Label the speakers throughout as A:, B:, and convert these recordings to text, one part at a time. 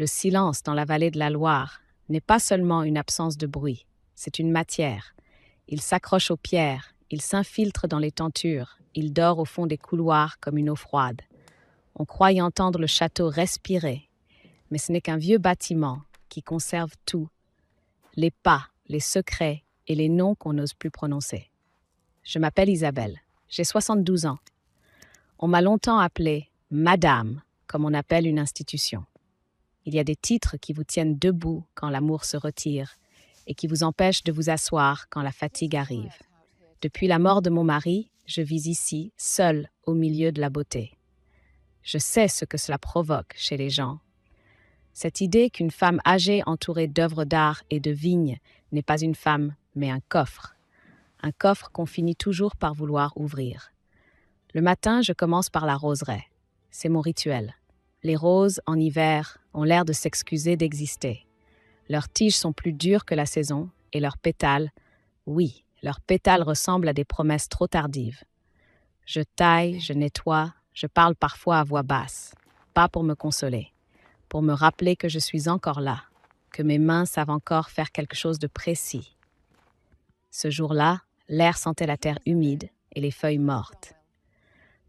A: Le silence dans la vallée de la Loire n'est pas seulement une absence de bruit, c'est une matière. Il s'accroche aux pierres, il s'infiltre dans les tentures, il dort au fond des couloirs comme une eau froide. On croit y entendre le château respirer, mais ce n'est qu'un vieux bâtiment qui conserve tout, les pas, les secrets et les noms qu'on n'ose plus prononcer. Je m'appelle Isabelle, j'ai 72 ans. On m'a longtemps appelée Madame, comme on appelle une institution. Il y a des titres qui vous tiennent debout quand l'amour se retire et qui vous empêchent de vous asseoir quand la fatigue arrive. Depuis la mort de mon mari, je vis ici, seule au milieu de la beauté. Je sais ce que cela provoque chez les gens. Cette idée qu'une femme âgée entourée d'œuvres d'art et de vignes n'est pas une femme, mais un coffre. Un coffre qu'on finit toujours par vouloir ouvrir. Le matin, je commence par la roseraie. C'est mon rituel. Les roses, en hiver, ont l'air de s'excuser d'exister. Leurs tiges sont plus dures que la saison, et leurs pétales, oui, leurs pétales ressemblent à des promesses trop tardives. Je taille, je nettoie, je parle parfois à voix basse, pas pour me consoler, pour me rappeler que je suis encore là, que mes mains savent encore faire quelque chose de précis. Ce jour-là, l'air sentait la terre humide et les feuilles mortes.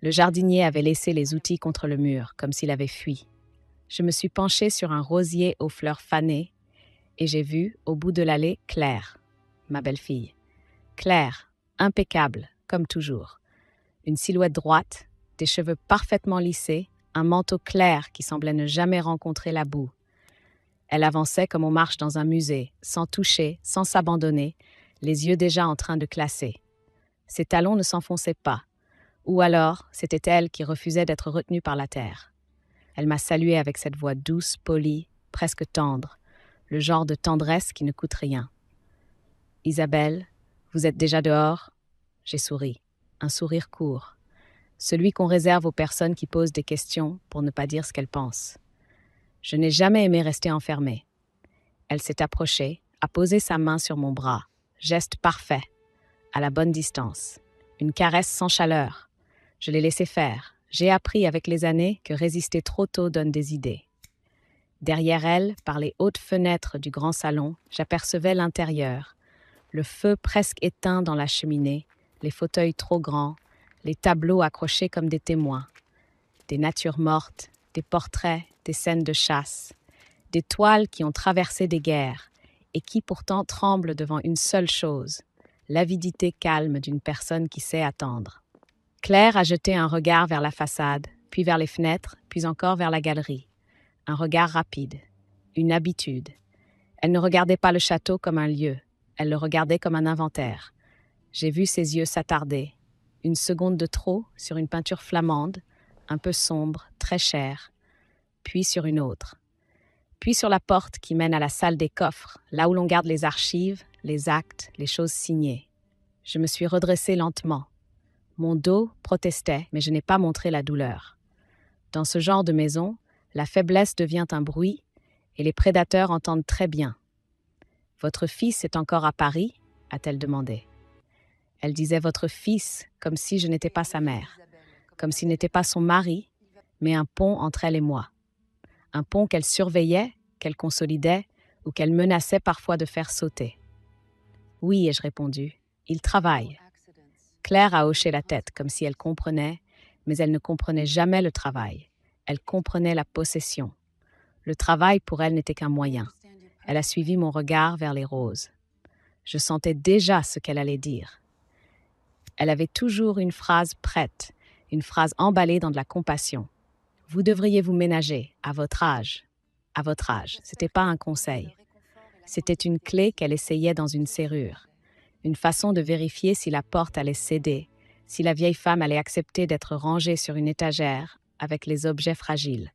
A: Le jardinier avait laissé les outils contre le mur, comme s'il avait fui. Je me suis penchée sur un rosier aux fleurs fanées et j'ai vu, au bout de l'allée, Claire, ma belle-fille. Claire, impeccable, comme toujours. Une silhouette droite, des cheveux parfaitement lissés, un manteau clair qui semblait ne jamais rencontrer la boue. Elle avançait comme on marche dans un musée, sans toucher, sans s'abandonner, les yeux déjà en train de classer. Ses talons ne s'enfonçaient pas. Ou alors, c'était elle qui refusait d'être retenue par la terre. Elle m'a saluée avec cette voix douce, polie, presque tendre, le genre de tendresse qui ne coûte rien. « Isabelle, vous êtes déjà dehors ?» J'ai souri, un sourire court, celui qu'on réserve aux personnes qui posent des questions pour ne pas dire ce qu'elles pensent. Je n'ai jamais aimé rester enfermée. Elle s'est approchée, a posé sa main sur mon bras, geste parfait, à la bonne distance, une caresse sans chaleur. Je l'ai laissé faire. J'ai appris avec les années que résister trop tôt donne des idées. Derrière elle, par les hautes fenêtres du grand salon, j'apercevais l'intérieur. Le feu presque éteint dans la cheminée, les fauteuils trop grands, les tableaux accrochés comme des témoins. Des natures mortes, des portraits, des scènes de chasse. Des toiles qui ont traversé des guerres et qui pourtant tremblent devant une seule chose, l'avidité calme d'une personne qui sait attendre. Claire a jeté un regard vers la façade, puis vers les fenêtres, puis encore vers la galerie. Un regard rapide, une habitude. Elle ne regardait pas le château comme un lieu, elle le regardait comme un inventaire. J'ai vu ses yeux s'attarder, une seconde de trop sur une peinture flamande, un peu sombre, très chère, puis sur une autre. Puis sur la porte qui mène à la salle des coffres, là où l'on garde les archives, les actes, les choses signées. Je me suis redressée lentement. Mon dos protestait, mais je n'ai pas montré la douleur. Dans ce genre de maison, la faiblesse devient un bruit et les prédateurs entendent très bien. « Votre fils est encore à Paris ?» a-t-elle demandé. Elle disait « votre fils » comme si je n'étais pas sa mère, comme s'il n'était pas son mari, mais un pont entre elle et moi. Un pont qu'elle surveillait, qu'elle consolidait ou qu'elle menaçait parfois de faire sauter. « Oui » ai-je répondu, « il travaille. » Claire a hoché la tête comme si elle comprenait, mais elle ne comprenait jamais le travail. Elle comprenait la possession. Le travail pour elle n'était qu'un moyen. Elle a suivi mon regard vers les roses. Je sentais déjà ce qu'elle allait dire. Elle avait toujours une phrase prête, une phrase emballée dans de la compassion. « Vous devriez vous ménager, à votre âge. » À votre âge, c'était pas un conseil. C'était une clé qu'elle essayait dans une serrure. Une façon de vérifier si la porte allait céder, si la vieille femme allait accepter d'être rangée sur une étagère avec les objets fragiles.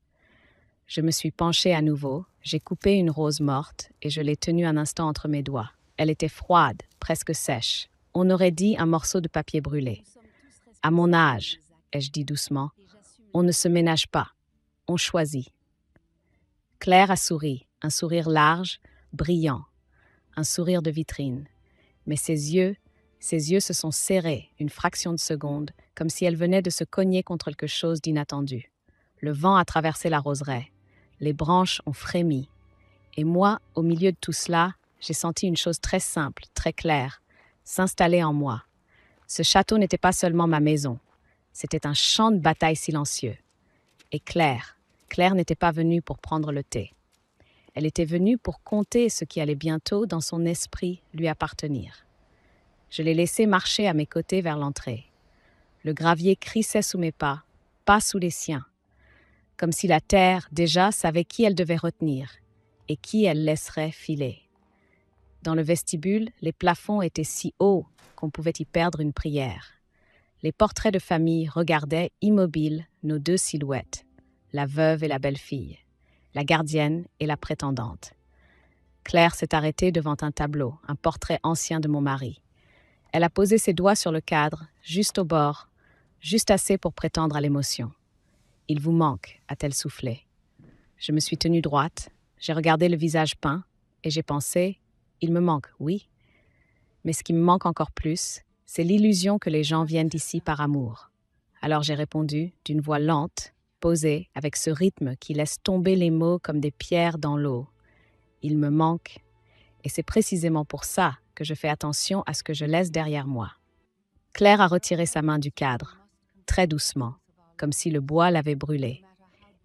A: Je me suis penchée à nouveau, j'ai coupé une rose morte et je l'ai tenue un instant entre mes doigts. Elle était froide, presque sèche. On aurait dit un morceau de papier brûlé. « À mon âge, » ai-je dit doucement, « on ne se ménage pas, on choisit. » Claire a souri, un sourire large, brillant, un sourire de vitrine. Mais ses yeux se sont serrés une fraction de seconde, comme si elle venait de se cogner contre quelque chose d'inattendu. Le vent a traversé la roseraie. Les branches ont frémi. Et moi, au milieu de tout cela, j'ai senti une chose très simple, très claire, s'installer en moi. Ce château n'était pas seulement ma maison. C'était un champ de bataille silencieux. Et Claire n'était pas venue pour prendre le thé. Elle était venue pour compter ce qui allait bientôt, dans son esprit, lui appartenir. Je l'ai laissée marcher à mes côtés vers l'entrée. Le gravier crissait sous mes pas sous les siens, comme si la terre, déjà, savait qui elle devait retenir et qui elle laisserait filer. Dans le vestibule, les plafonds étaient si hauts qu'on pouvait y perdre une prière. Les portraits de famille regardaient, immobiles, nos deux silhouettes, la veuve et la belle-fille, la gardienne et la prétendante. Claire s'est arrêtée devant un tableau, un portrait ancien de mon mari. Elle a posé ses doigts sur le cadre, juste au bord, juste assez pour prétendre à l'émotion. « Il vous manque », a-t-elle soufflé. Je me suis tenue droite, j'ai regardé le visage peint et j'ai pensé « Il me manque, oui. Mais ce qui me manque encore plus, c'est l'illusion que les gens viennent ici par amour. » Alors j'ai répondu d'une voix lente, posée, avec ce rythme qui laisse tomber les mots comme des pierres dans l'eau. « Il me manque. Et c'est précisément pour ça que je fais attention à ce que je laisse derrière moi. » Claire a retiré sa main du cadre, très doucement, comme si le bois l'avait brûlé.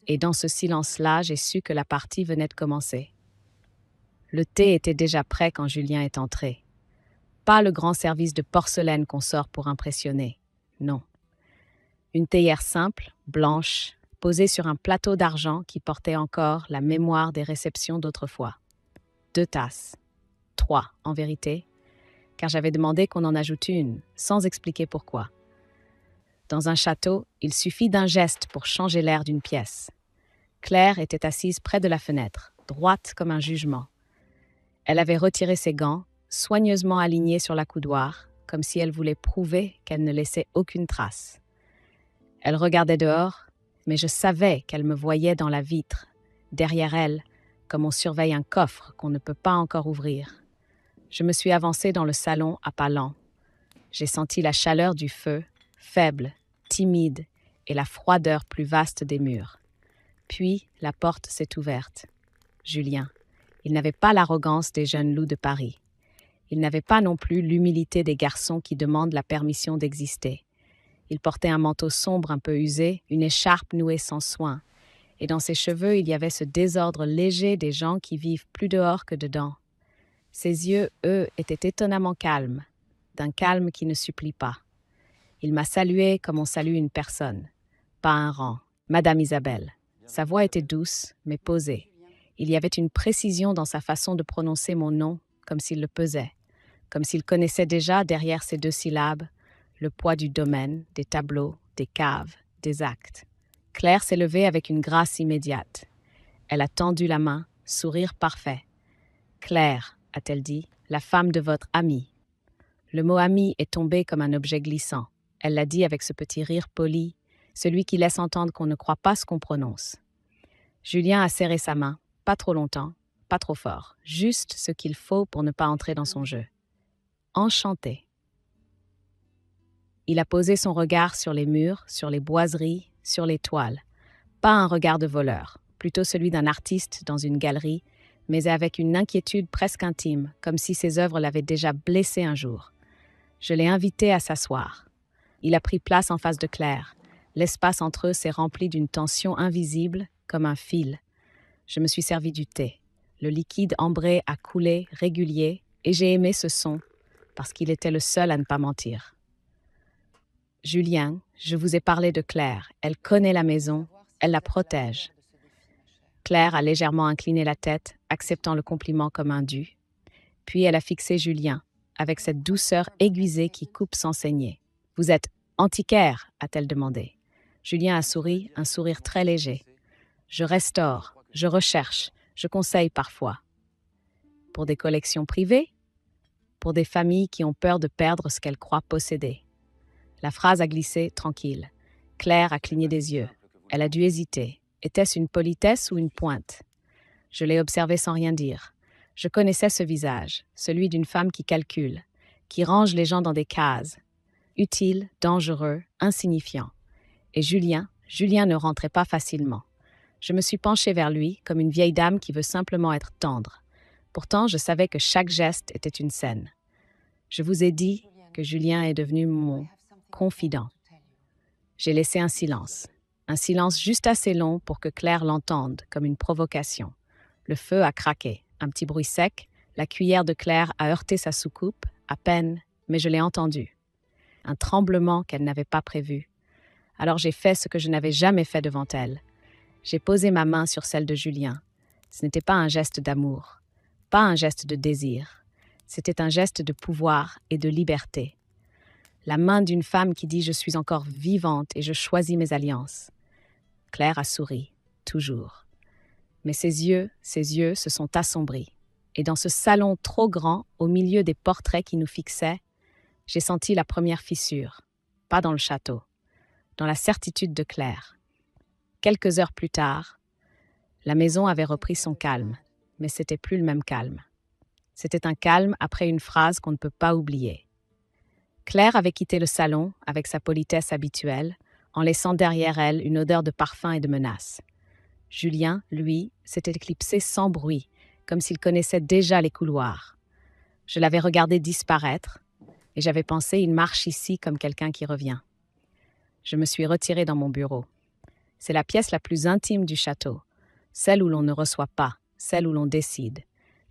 A: Et dans ce silence-là, j'ai su que la partie venait de commencer. Le thé était déjà prêt quand Julien est entré. Pas le grand service de porcelaine qu'on sort pour impressionner, non. Une théière simple, blanche, posée sur un plateau d'argent qui portait encore la mémoire des réceptions d'autrefois. 2 tasses. 3, en vérité, car j'avais demandé qu'on en ajoute une, sans expliquer pourquoi. Dans un château, il suffit d'un geste pour changer l'air d'une pièce. Claire était assise près de la fenêtre, droite comme un jugement. Elle avait retiré ses gants, soigneusement alignés sur la coudoir, comme si elle voulait prouver qu'elle ne laissait aucune trace. Elle regardait dehors, mais je savais qu'elle me voyait dans la vitre, derrière elle, comme on surveille un coffre qu'on ne peut pas encore ouvrir. Je me suis avancée dans le salon à pas lents. J'ai senti la chaleur du feu, faible, timide, et la froideur plus vaste des murs. Puis, la porte s'est ouverte. Julien. Il n'avait pas l'arrogance des jeunes loups de Paris. Il n'avait pas non plus l'humilité des garçons qui demandent la permission d'exister. Il portait un manteau sombre un peu usé, une écharpe nouée sans soin, et dans ses cheveux il y avait ce désordre léger des gens qui vivent plus dehors que dedans. Ses yeux, eux, étaient étonnamment calmes, d'un calme qui ne supplie pas. Il m'a salué comme on salue une personne, pas un rang, Madame Isabelle. Sa voix était douce, mais posée. Il y avait une précision dans sa façon de prononcer mon nom, comme s'il le pesait, comme s'il connaissait déjà derrière ces 2 syllabes le poids du domaine, des tableaux, des caves, des actes. Claire s'est levée avec une grâce immédiate. Elle a tendu la main, sourire parfait. « Claire, a-t-elle dit, la femme de votre ami. » Le mot « ami » est tombé comme un objet glissant. Elle l'a dit avec ce petit rire poli, celui qui laisse entendre qu'on ne croit pas ce qu'on prononce. Julien a serré sa main, pas trop longtemps, pas trop fort, juste ce qu'il faut pour ne pas entrer dans son jeu. Enchanté. Il a posé son regard sur les murs, sur les boiseries, sur les toiles. Pas un regard de voleur, plutôt celui d'un artiste dans une galerie, mais avec une inquiétude presque intime, comme si ses œuvres l'avaient déjà blessé un jour. Je l'ai invité à s'asseoir. Il a pris place en face de Claire. L'espace entre eux s'est rempli d'une tension invisible, comme un fil. Je me suis servi du thé. Le liquide ambré a coulé, régulier, et j'ai aimé ce son, parce qu'il était le seul à ne pas mentir. Julien, je vous ai parlé de Claire. Elle connaît la maison, elle la protège. Claire a légèrement incliné la tête, acceptant le compliment comme un dû. Puis elle a fixé Julien, avec cette douceur aiguisée qui coupe sans saigner. « Vous êtes antiquaire ?» a-t-elle demandé. Julien a souri, un sourire très léger. « Je restaure, je recherche, je conseille parfois. » Pour des collections privées? Pour des familles qui ont peur de perdre ce qu'elles croient posséder. La phrase a glissé, tranquille. Claire a cligné des yeux. Elle a dû hésiter. Était-ce une politesse ou une pointe? Je l'ai observée sans rien dire. Je connaissais ce visage, celui d'une femme qui calcule, qui range les gens dans des cases. Utile, dangereux, insignifiant. Et Julien ne rentrait pas facilement. Je me suis penchée vers lui comme une vieille dame qui veut simplement être tendre. Pourtant, je savais que chaque geste était une scène. Je vous ai dit que Julien est devenu mon confident. J'ai laissé un silence juste assez long pour que Claire l'entende comme une provocation. Le feu a craqué, un petit bruit sec, la cuillère de Claire a heurté sa soucoupe, à peine, mais je l'ai entendu. Un tremblement qu'elle n'avait pas prévu. Alors j'ai fait ce que je n'avais jamais fait devant elle. J'ai posé ma main sur celle de Julien. Ce n'était pas un geste d'amour, pas un geste de désir. C'était un geste de pouvoir et de liberté. La main d'une femme qui dit « Je suis encore vivante et je choisis mes alliances ». Claire a souri, toujours. Mais ses yeux se sont assombris. Et dans ce salon trop grand, au milieu des portraits qui nous fixaient, j'ai senti la première fissure. Pas dans le château, dans la certitude de Claire. Quelques heures plus tard, la maison avait repris son calme, mais c'était plus le même calme. C'était un calme après une phrase qu'on ne peut pas oublier. Claire avait quitté le salon avec sa politesse habituelle, en laissant derrière elle une odeur de parfum et de menace. Julien, lui, s'était éclipsé sans bruit, comme s'il connaissait déjà les couloirs. Je l'avais regardé disparaître, et j'avais pensé « il marche ici comme quelqu'un qui revient ». Je me suis retirée dans mon bureau. C'est la pièce la plus intime du château, celle où l'on ne reçoit pas, celle où l'on décide.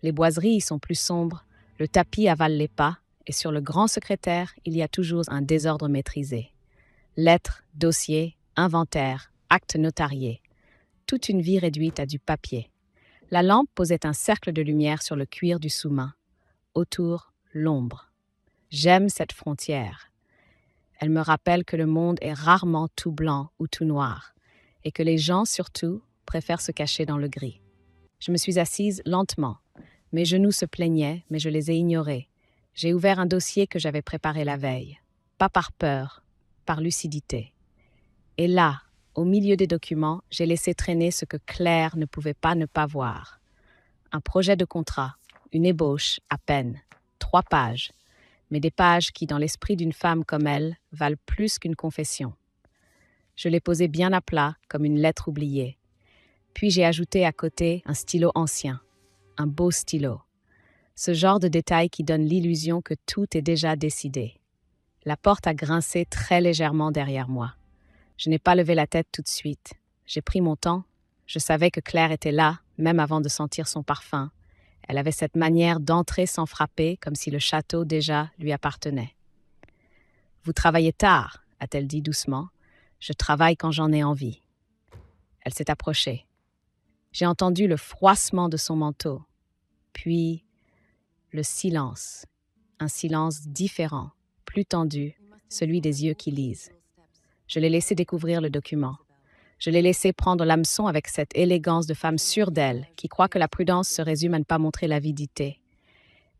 A: Les boiseries y sont plus sombres, le tapis avale les pas, et sur le grand secrétaire, il y a toujours un désordre maîtrisé. Lettres, dossiers, inventaires, actes notariés. Toute une vie réduite à du papier. La lampe posait un cercle de lumière sur le cuir du sous-main. Autour, l'ombre. J'aime cette frontière. Elle me rappelle que le monde est rarement tout blanc ou tout noir, et que les gens, surtout, préfèrent se cacher dans le gris. Je me suis assise lentement. Mes genoux se plaignaient, mais je les ai ignorés. J'ai ouvert un dossier que j'avais préparé la veille. Pas par peur, par lucidité. Et là, au milieu des documents, j'ai laissé traîner ce que Claire ne pouvait pas ne pas voir. Un projet de contrat, une ébauche, à peine. 3 pages. Mais des pages qui, dans l'esprit d'une femme comme elle, valent plus qu'une confession. Je l'ai posé bien à plat, comme une lettre oubliée. Puis j'ai ajouté à côté un stylo ancien, un beau stylo. Ce genre de détail qui donne l'illusion que tout est déjà décidé. La porte a grincé très légèrement derrière moi. Je n'ai pas levé la tête tout de suite. J'ai pris mon temps. Je savais que Claire était là, même avant de sentir son parfum. Elle avait cette manière d'entrer sans frapper, comme si le château déjà lui appartenait. « Vous travaillez tard », a-t-elle dit doucement. « Je travaille quand j'en ai envie. » Elle s'est approchée. J'ai entendu le froissement de son manteau. Puis, le silence. Un silence différent, plus tendu, celui des yeux qui lisent. Je l'ai laissé découvrir le document. Je l'ai laissé prendre l'hameçon avec cette élégance de femme sûre d'elle, qui croit que la prudence se résume à ne pas montrer l'avidité.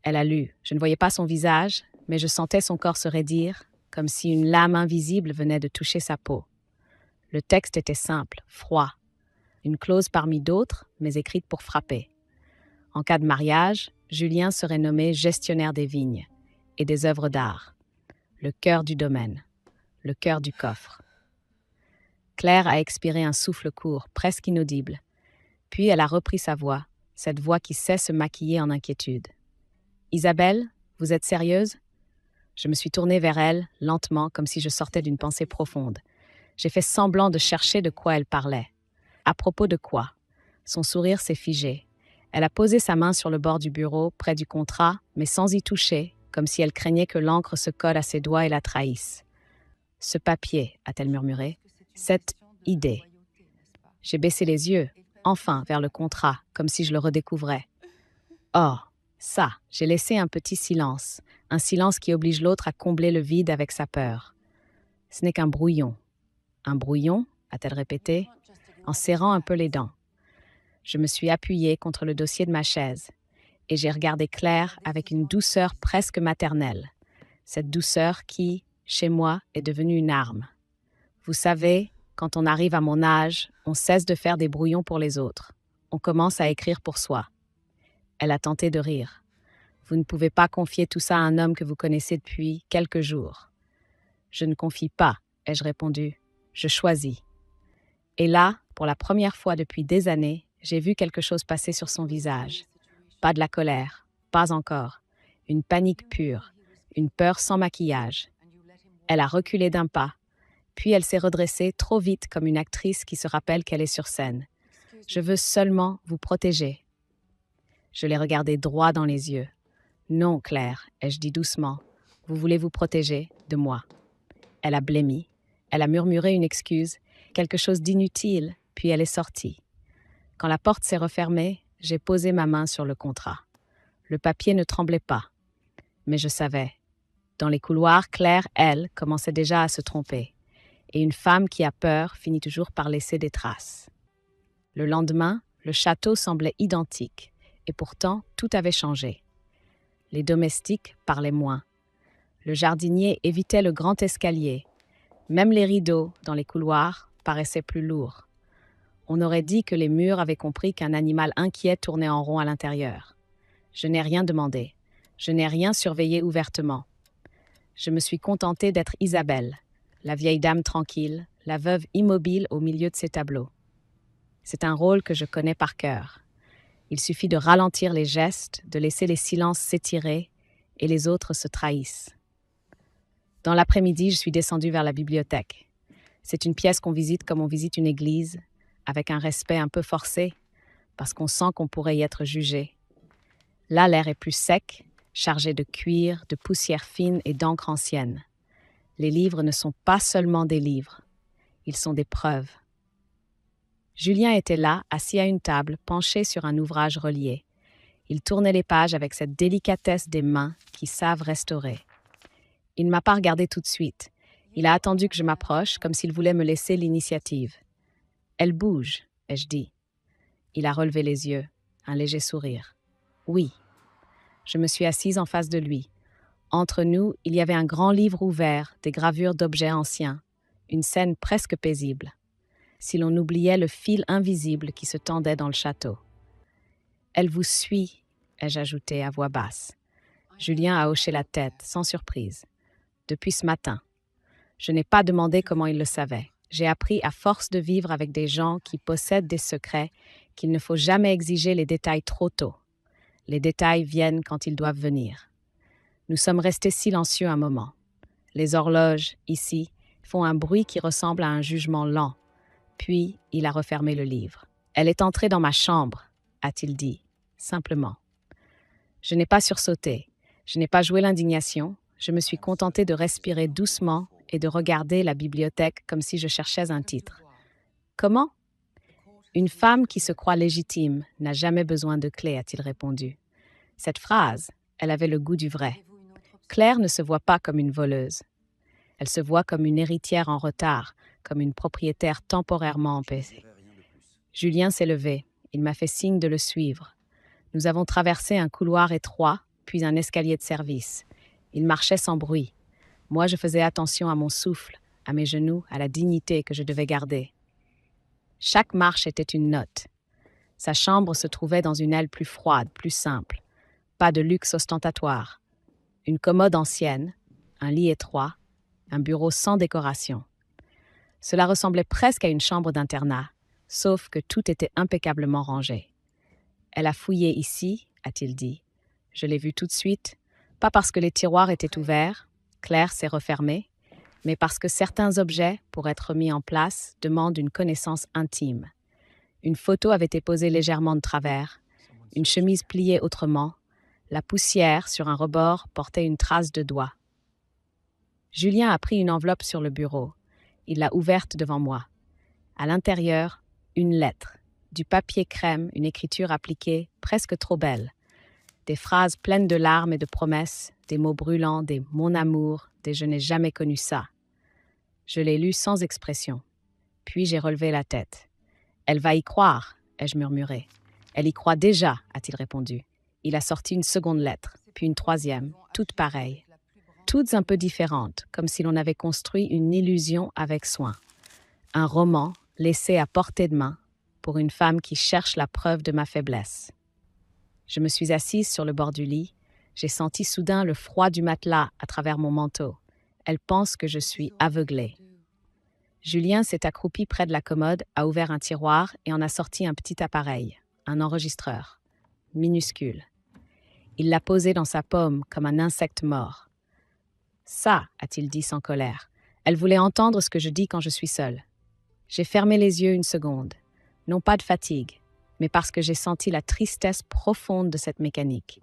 A: Elle a lu. Je ne voyais pas son visage, mais je sentais son corps se raidir, comme si une lame invisible venait de toucher sa peau. Le texte était simple, froid. Une clause parmi d'autres, mais écrite pour frapper. En cas de mariage, Julien serait nommé gestionnaire des vignes et des œuvres d'art. Le cœur du domaine, le cœur du coffre. Claire a expiré un souffle court, presque inaudible. Puis elle a repris sa voix, cette voix qui sait se maquiller en inquiétude. « Isabelle, vous êtes sérieuse ?» Je me suis tournée vers elle, lentement, comme si je sortais d'une pensée profonde. J'ai fait semblant de chercher de quoi elle parlait. À propos de quoi? Son sourire s'est figé. Elle a posé sa main sur le bord du bureau, près du contrat, mais sans y toucher, comme si elle craignait que l'encre se colle à ses doigts et la trahisse. « Ce papier », a-t-elle murmuré, « cette idée. » J'ai baissé les yeux, enfin, vers le contrat, comme si je le redécouvrais. Oh, ça, j'ai laissé un petit silence, un silence qui oblige l'autre à combler le vide avec sa peur. Ce n'est qu'un brouillon. Un brouillon, a-t-elle répété, en serrant un peu les dents. Je me suis appuyée contre le dossier de ma chaise et j'ai regardé Claire avec une douceur presque maternelle. Cette douceur qui, chez moi, est devenue une arme. Vous savez, quand on arrive à mon âge, on cesse de faire des brouillons pour les autres. On commence à écrire pour soi. Elle a tenté de rire. Vous ne pouvez pas confier tout ça à un homme que vous connaissez depuis quelques jours. Je ne confie pas, ai-je répondu. Je choisis. Et là, pour la première fois depuis des années, j'ai vu quelque chose passer sur son visage. Pas de la colère, pas encore. Une panique pure, une peur sans maquillage. Elle a reculé d'un pas, puis elle s'est redressée trop vite comme une actrice qui se rappelle qu'elle est sur scène. Je veux seulement vous protéger. Je l'ai regardée droit dans les yeux. Non, Claire, ai-je dit doucement. Vous voulez vous protéger de moi. Elle a blêmi. Elle a murmuré une excuse, quelque chose d'inutile, puis elle est sortie. Quand la porte s'est refermée, j'ai posé ma main sur le contrat. Le papier ne tremblait pas. Mais je savais. Dans les couloirs, Claire, elle, commençait déjà à se tromper. Et une femme qui a peur finit toujours par laisser des traces. Le lendemain, le château semblait identique, et pourtant tout avait changé. Les domestiques parlaient moins. Le jardinier évitait le grand escalier. Même les rideaux, dans les couloirs, paraissaient plus lourds. On aurait dit que les murs avaient compris qu'un animal inquiet tournait en rond à l'intérieur. Je n'ai rien demandé. Je n'ai rien surveillé ouvertement. Je me suis contentée d'être Isabelle, la vieille dame tranquille, la veuve immobile au milieu de ses tableaux. C'est un rôle que je connais par cœur. Il suffit de ralentir les gestes, de laisser les silences s'étirer, et les autres se trahissent. Dans l'après-midi, je suis descendue vers la bibliothèque. C'est une pièce qu'on visite comme on visite une église, avec un respect un peu forcé, parce qu'on sent qu'on pourrait y être jugé. Là, l'air est plus sec, chargé de cuir, de poussière fine et d'encre ancienne. Les livres ne sont pas seulement des livres, ils sont des preuves. Julien était là, assis à une table, penché sur un ouvrage relié. Il tournait les pages avec cette délicatesse des mains qui savent restaurer. Il ne m'a pas regardé tout de suite. Il a attendu que je m'approche, comme s'il voulait me laisser l'initiative. « Elle bouge », ai-je dit. Il a relevé les yeux, un léger sourire. « Oui ». Je me suis assise en face de lui. Entre nous, il y avait un grand livre ouvert, des gravures d'objets anciens, une scène presque paisible. Si l'on oubliait le fil invisible qui se tendait dans le château. « Elle vous suit », ai-je ajouté à voix basse. Julien a hoché la tête, sans surprise. « Depuis ce matin. » Je n'ai pas demandé comment il le savait. J'ai appris à force de vivre avec des gens qui possèdent des secrets qu'il ne faut jamais exiger les détails trop tôt. Les détails viennent quand ils doivent venir. Nous sommes restés silencieux un moment. Les horloges, ici, font un bruit qui ressemble à un jugement lent. Puis, il a refermé le livre. « Elle est entrée dans ma chambre », a-t-il dit, simplement. Je n'ai pas sursauté. Je n'ai pas joué l'indignation. Je me suis contentée de respirer doucement et de regarder la bibliothèque comme si je cherchais un titre. Comment ? Une femme qui se croit légitime n'a jamais besoin de clé, a-t-il répondu. Cette phrase, elle avait le goût du vrai. Claire ne se voit pas comme une voleuse. Elle se voit comme une héritière en retard, comme une propriétaire temporairement empêchée. Julien s'est levé. Il m'a fait signe de le suivre. Nous avons traversé un couloir étroit, puis un escalier de service. Il marchait sans bruit. Moi, je faisais attention à mon souffle, à mes genoux, à la dignité que je devais garder. Chaque marche était une note. Sa chambre se trouvait dans une aile plus froide, plus simple. Pas de luxe ostentatoire. Une commode ancienne, un lit étroit, un bureau sans décoration. Cela ressemblait presque à une chambre d'internat, sauf que tout était impeccablement rangé. Elle a fouillé ici, a-t-il dit. Je l'ai vu tout de suite, pas parce que les tiroirs étaient ouverts, Claire s'est refermée, mais parce que certains objets, pour être mis en place, demandent une connaissance intime. Une photo avait été posée légèrement de travers, une chemise pliée autrement, la poussière sur un rebord portait une trace de doigt. Julien a pris une enveloppe sur le bureau. Il l'a ouverte devant moi. À l'intérieur, une lettre, du papier crème, une écriture appliquée, presque trop belle. Des phrases pleines de larmes et de promesses, des mots brûlants, des « mon amour », des « je n'ai jamais connu ça ». Je l'ai lu sans expression. Puis j'ai relevé la tête. « Elle va y croire », ai-je murmuré. « Elle y croit déjà », a-t-il répondu. Il a sorti une seconde lettre, puis une troisième, toutes pareilles. Toutes un peu différentes, comme si l'on avait construit une illusion avec soin. Un roman laissé à portée de main pour une femme qui cherche la preuve de ma faiblesse. Je me suis assise sur le bord du lit. J'ai senti soudain le froid du matelas à travers mon manteau. Elle pense que je suis aveuglée. Julien s'est accroupi près de la commode, a ouvert un tiroir et en a sorti un petit appareil, un enregistreur, minuscule. Il l'a posé dans sa paume comme un insecte mort. « Ça », a-t-il dit sans colère, « elle voulait entendre ce que je dis quand je suis seule. » J'ai fermé les yeux une seconde, non pas de fatigue, mais parce que j'ai senti la tristesse profonde de cette mécanique.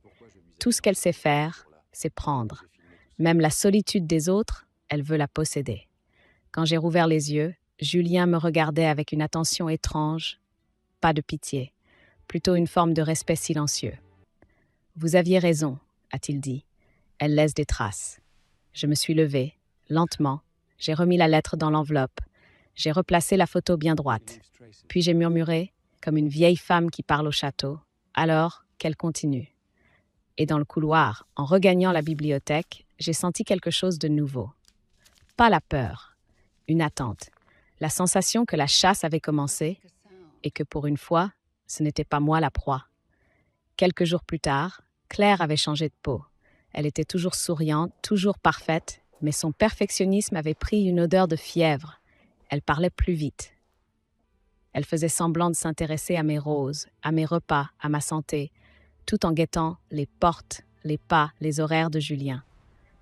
A: Tout ce qu'elle sait faire, c'est prendre. Même la solitude des autres, elle veut la posséder. Quand j'ai rouvert les yeux, Julien me regardait avec une attention étrange, pas de pitié, plutôt une forme de respect silencieux. « Vous aviez raison », a-t-il dit. « Elle laisse des traces. » Je me suis levée, lentement, j'ai remis la lettre dans l'enveloppe, j'ai replacé la photo bien droite. Puis j'ai murmuré, comme une vieille femme qui parle au château, alors qu'elle continue. Et dans le couloir, en regagnant la bibliothèque, j'ai senti quelque chose de nouveau. Pas la peur, une attente, la sensation que la chasse avait commencé et que pour une fois, ce n'était pas moi la proie. Quelques jours plus tard, Claire avait changé de peau. Elle était toujours souriante, toujours parfaite, mais son perfectionnisme avait pris une odeur de fièvre. Elle parlait plus vite. Elle faisait semblant de s'intéresser à mes roses, à mes repas, à ma santé, tout en guettant les portes, les pas, les horaires de Julien.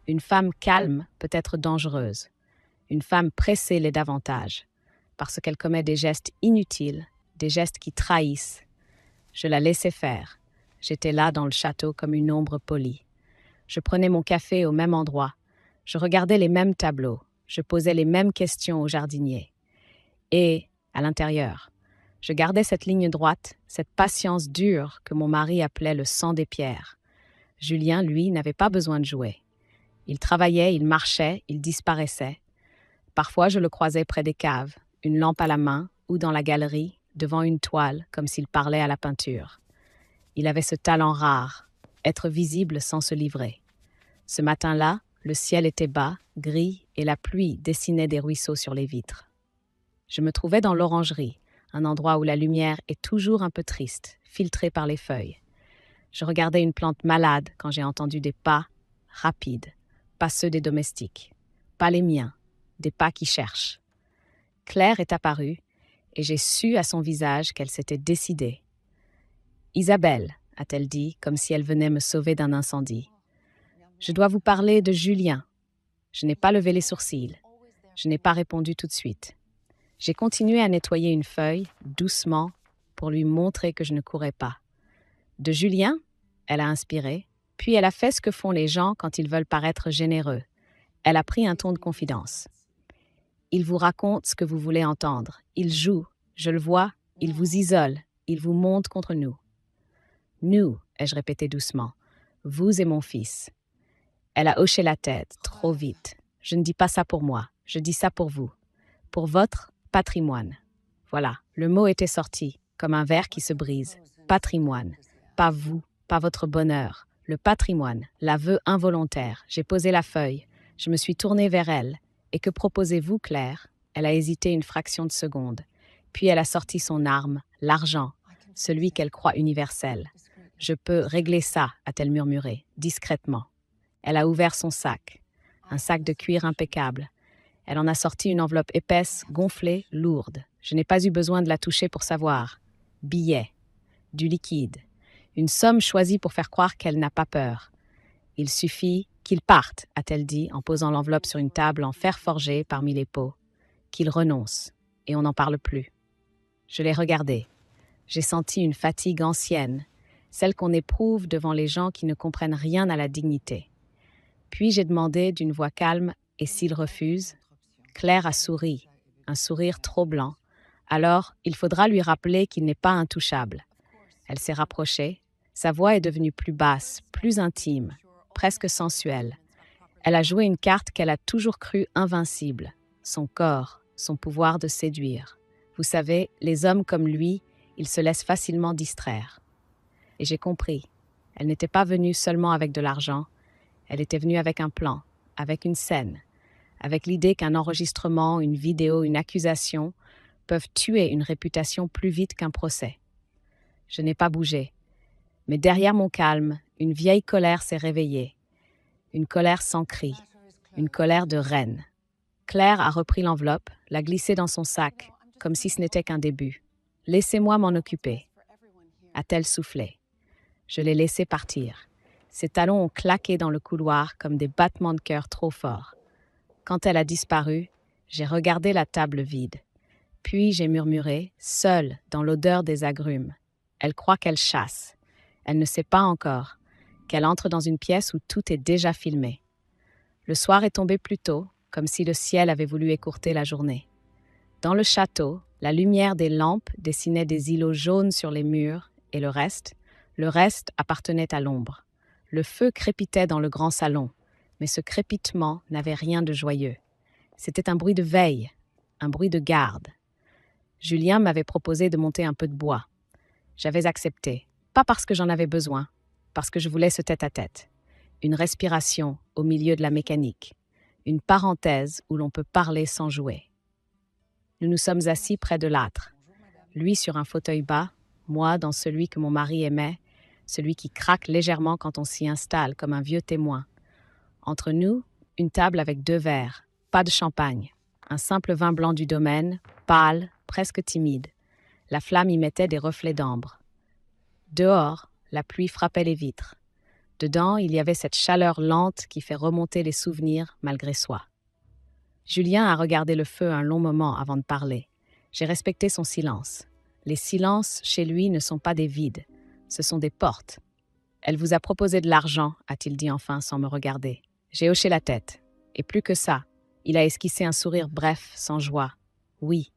A: Une femme calme peut être dangereuse. Une femme pressée l'est davantage, parce qu'elle commet des gestes inutiles, des gestes qui trahissent. Je la laissais faire. J'étais là dans le château comme une ombre polie. Je prenais mon café au même endroit. Je regardais les mêmes tableaux. Je posais les mêmes questions au jardinier. Et, à l'intérieur, je gardais cette ligne droite, cette patience dure que mon mari appelait le sang des pierres. Julien, lui, n'avait pas besoin de jouer. Il travaillait, il marchait, il disparaissait. Parfois, je le croisais près des caves, une lampe à la main, ou dans la galerie, devant une toile, comme s'il parlait à la peinture. Il avait ce talent rare, être visible sans se livrer. Ce matin-là, le ciel était bas, gris, et la pluie dessinait des ruisseaux sur les vitres. Je me trouvais dans l'orangerie, un endroit où la lumière est toujours un peu triste, filtrée par les feuilles. Je regardais une plante malade quand j'ai entendu des pas rapides, pas ceux des domestiques, pas les miens, des pas qui cherchent. Claire est apparue, et j'ai su à son visage qu'elle s'était décidée. « Isabelle », a-t-elle dit, comme si elle venait me sauver d'un incendie. « Je dois vous parler de Julien. » Je n'ai pas levé les sourcils. Je n'ai pas répondu tout de suite. J'ai continué à nettoyer une feuille, doucement, pour lui montrer que je ne courais pas. « De Julien ?» Elle a inspiré, puis elle a fait ce que font les gens quand ils veulent paraître généreux. Elle a pris un ton de confidence. « Il vous raconte ce que vous voulez entendre. Il joue, je le vois, il vous isole, il vous monte contre nous. »« Nous », ai-je répété doucement, « vous et mon fils. » Elle a hoché la tête, trop vite. « Je ne dis pas ça pour moi, je dis ça pour vous. Pour votre patrimoine. » Voilà, le mot était sorti, comme un verre qui se brise. Patrimoine. Pas vous, pas votre bonheur. Le patrimoine, l'aveu involontaire. J'ai posé la feuille. Je me suis tournée vers elle. Et que proposez-vous, Claire ? Elle a hésité une fraction de seconde. Puis elle a sorti son arme, l'argent, celui qu'elle croit universel. « Je peux régler ça », a-t-elle murmuré, discrètement. Elle a ouvert son sac, un sac de cuir impeccable. Elle en a sorti une enveloppe épaisse, gonflée, lourde. Je n'ai pas eu besoin de la toucher pour savoir. Billets, du liquide, une somme choisie pour faire croire qu'elle n'a pas peur. « Il suffit qu'il parte », a-t-elle dit en posant l'enveloppe sur une table en fer forgé parmi les pots. « Qu'il renonce, et on n'en parle plus. » Je l'ai regardé. J'ai senti une fatigue ancienne, celle qu'on éprouve devant les gens qui ne comprennent rien à la dignité. Puis j'ai demandé d'une voix calme « Et s'il refuse ?» Claire a souri, un sourire trop blanc. Alors, il faudra lui rappeler qu'il n'est pas intouchable. Elle s'est rapprochée. Sa voix est devenue plus basse, plus intime, presque sensuelle. Elle a joué une carte qu'elle a toujours crue invincible, son corps, son pouvoir de séduire. Vous savez, les hommes comme lui, ils se laissent facilement distraire. Et j'ai compris. Elle n'était pas venue seulement avec de l'argent. Elle était venue avec un plan, avec une scène, avec l'idée qu'un enregistrement, une vidéo, une accusation peuvent tuer une réputation plus vite qu'un procès. Je n'ai pas bougé. Mais derrière mon calme, une vieille colère s'est réveillée. Une colère sans cri, une colère de reine. Claire a repris l'enveloppe, l'a glissée dans son sac, comme si ce n'était qu'un début. « Laissez-moi m'en occuper », a-t-elle soufflé. Je l'ai laissé partir. Ses talons ont claqué dans le couloir comme des battements de cœur trop forts. Quand elle a disparu, j'ai regardé la table vide. Puis j'ai murmuré, seule, dans l'odeur des agrumes. Elle croit qu'elle chasse. Elle ne sait pas encore qu'elle entre dans une pièce où tout est déjà filmé. Le soir est tombé plus tôt, comme si le ciel avait voulu écourter la journée. Dans le château, la lumière des lampes dessinait des îlots jaunes sur les murs, et le reste appartenait à l'ombre. Le feu crépitait dans le grand salon, mais ce crépitement n'avait rien de joyeux. C'était un bruit de veille, un bruit de garde. Julien m'avait proposé de monter un peu de bois. J'avais accepté, pas parce que j'en avais besoin, parce que je voulais ce tête-à-tête. Une respiration au milieu de la mécanique, une parenthèse où l'on peut parler sans jouer. Nous nous sommes assis près de l'âtre, lui sur un fauteuil bas, moi dans celui que mon mari aimait, celui qui craque légèrement quand on s'y installe comme un vieux témoin. Entre nous, une table avec 2 verres, pas de champagne, un simple vin blanc du domaine, pâle, presque timide. La flamme y mettait des reflets d'ambre. Dehors, la pluie frappait les vitres. Dedans, il y avait cette chaleur lente qui fait remonter les souvenirs malgré soi. Julien a regardé le feu un long moment avant de parler. J'ai respecté son silence. Les silences, chez lui, ne sont pas des vides. Ce sont des portes. « Elle vous a proposé de l'argent », a-t-il dit enfin sans me regarder. J'ai hoché la tête. Et plus que ça, il a esquissé un sourire bref, sans joie. Oui,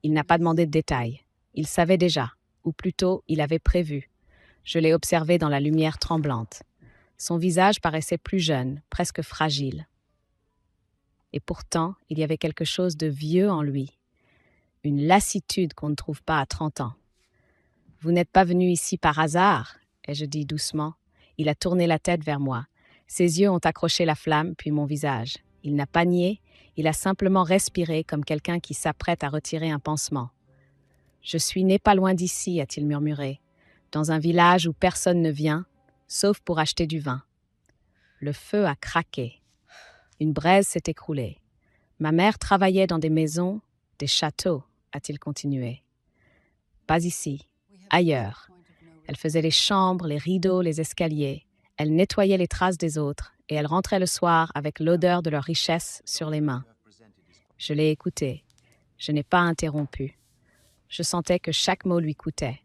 A: il n'a pas demandé de détails. Il savait déjà, ou plutôt, il avait prévu. Je l'ai observé dans la lumière tremblante. Son visage paraissait plus jeune, presque fragile. Et pourtant, il y avait quelque chose de vieux en lui. Une lassitude qu'on ne trouve pas à 30 ans. « Vous n'êtes pas venu ici par hasard ?» ai-je dit doucement. Il a tourné la tête vers moi. Ses yeux ont accroché la flamme, puis mon visage. Il n'a pas nié, il a simplement respiré comme quelqu'un qui s'apprête à retirer un pansement. « Je suis né pas loin d'ici », a-t-il murmuré, dans un village où personne ne vient, sauf pour acheter du vin. Le feu a craqué. Une braise s'est écroulée. Ma mère travaillait dans des maisons, des châteaux, a-t-il continué. Pas ici, ailleurs. Elle faisait les chambres, les rideaux, les escaliers. Elle nettoyait les traces des autres et elle rentrait le soir avec l'odeur de leur richesse sur les mains. Je l'ai écoutée. Je n'ai pas interrompu. Je sentais que chaque mot lui coûtait.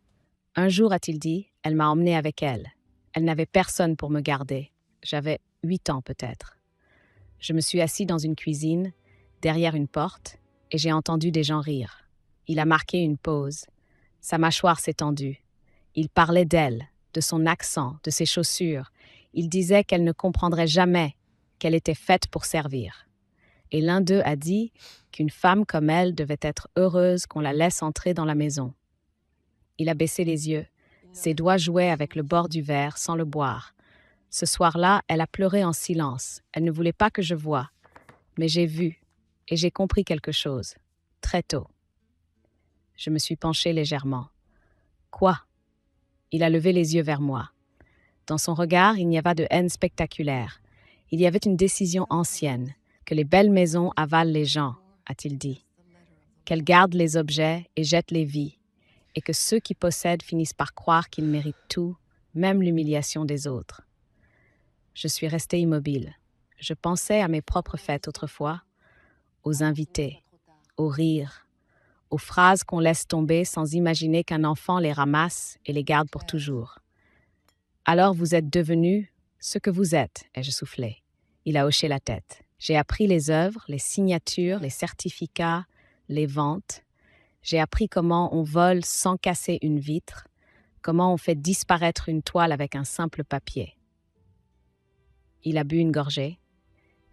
A: Un jour, a-t-il dit, elle m'a emmenée avec elle. Elle n'avait personne pour me garder. J'avais 8 ans peut-être. Je me suis assis dans une cuisine, derrière une porte, et j'ai entendu des gens rire. Il a marqué une pause. Sa mâchoire s'est tendue. Il parlait d'elle, de son accent, de ses chaussures. Il disait qu'elle ne comprendrait jamais qu'elle était faite pour servir. Et l'un d'eux a dit qu'une femme comme elle devait être heureuse qu'on la laisse entrer dans la maison. Il a baissé les yeux. Ses doigts jouaient avec le bord du verre sans le boire. Ce soir-là, elle a pleuré en silence. Elle ne voulait pas que je voie. Mais j'ai vu et j'ai compris quelque chose, très tôt. Je me suis penchée légèrement. Quoi ? Il a levé les yeux vers moi. Dans son regard, il n'y avait pas de haine spectaculaire. Il y avait une décision ancienne, que les belles maisons avalent les gens, a-t-il dit. Qu'elles gardent les objets et jettent les vies, et que ceux qui possèdent finissent par croire qu'ils méritent tout, même l'humiliation des autres. Je suis restée immobile. Je pensais à mes propres fêtes autrefois, aux invités, aux rires, aux phrases qu'on laisse tomber sans imaginer qu'un enfant les ramasse et les garde pour toujours. Alors vous êtes devenu ce que vous êtes, ai-je soufflé. Il a hoché la tête. J'ai appris les œuvres, les signatures, les certificats, les ventes. J'ai appris comment on vole sans casser une vitre, comment on fait disparaître une toile avec un simple papier. Il a bu une gorgée,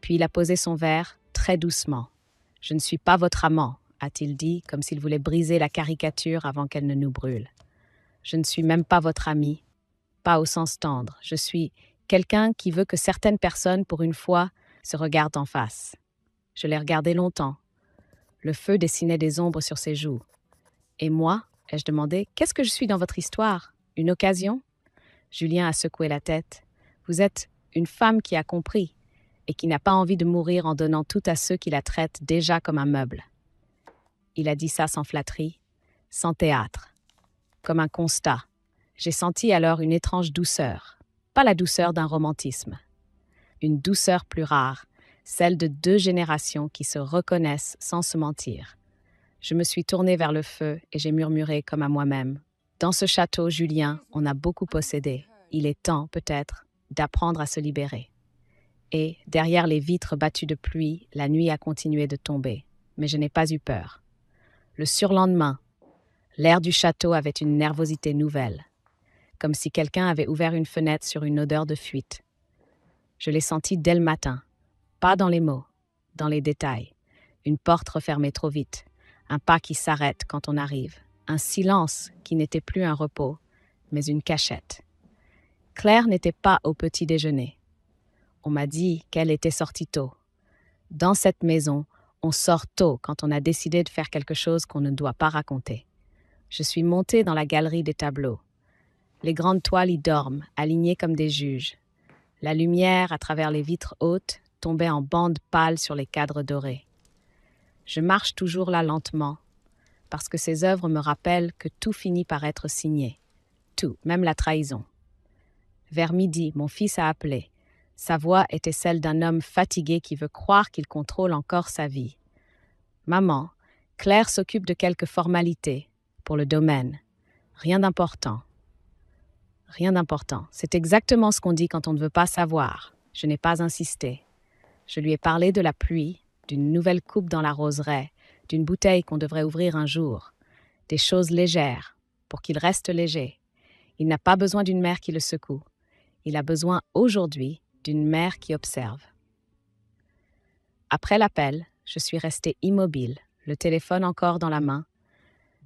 A: puis il a posé son verre très doucement. « Je ne suis pas votre amant », a-t-il dit, comme s'il voulait briser la caricature avant qu'elle ne nous brûle. « Je ne suis même pas votre ami, pas au sens tendre. Je suis quelqu'un qui veut que certaines personnes, pour une fois, se regardent en face. » Je l'ai regardé longtemps. Le feu dessinait des ombres sur ses joues. « Et moi ?» ai-je demandé. « Qu'est-ce que je suis dans votre histoire? Une occasion ?» Julien a secoué la tête. « Vous êtes une femme qui a compris. et qui n'a pas envie de mourir en donnant tout à ceux qui la traitent déjà comme un meuble. Il a dit ça sans flatterie, sans théâtre, comme un constat. J'ai senti alors une étrange douceur, pas la douceur d'un romantisme, une douceur plus rare, celle de 2 générations qui se reconnaissent sans se mentir. Je me suis tournée vers le feu et j'ai murmuré comme à moi-même. Dans ce château, Julien, on a beaucoup possédé. Il est temps, peut-être, d'apprendre à se libérer. Et, derrière les vitres battues de pluie, la nuit a continué de tomber. Mais je n'ai pas eu peur. Le surlendemain, l'air du château avait une nervosité nouvelle, comme si quelqu'un avait ouvert une fenêtre sur une odeur de fuite. Je l'ai senti dès le matin, pas dans les mots, dans les détails. Une porte refermée trop vite, un pas qui s'arrête quand on arrive, un silence qui n'était plus un repos, mais une cachette. Claire n'était pas au petit déjeuner. On m'a dit qu'elle était sortie tôt. Dans cette maison, on sort tôt quand on a décidé de faire quelque chose qu'on ne doit pas raconter. Je suis montée dans la galerie des tableaux. Les grandes toiles y dorment, alignées comme des juges. La lumière, à travers les vitres hautes, tombait en bandes pâles sur les cadres dorés. Je marche toujours là lentement, parce que ces œuvres me rappellent que tout finit par être signé. Tout, même la trahison. Vers midi, mon fils a appelé. Sa voix était celle d'un homme fatigué qui veut croire qu'il contrôle encore sa vie. « Maman, Claire s'occupe de quelques formalités pour le domaine. Rien d'important. » Rien d'important. C'est exactement ce qu'on dit quand on ne veut pas savoir. Je n'ai pas insisté. Je lui ai parlé de la pluie, d'une nouvelle coupe dans la roseraie, d'une bouteille qu'on devrait ouvrir un jour. Des choses légères, pour qu'il reste léger. Il n'a pas besoin d'une mère qui le secoue. Il a besoin aujourd'hui d'une mère qui observe. Après l'appel, je suis restée immobile, le téléphone encore dans la main.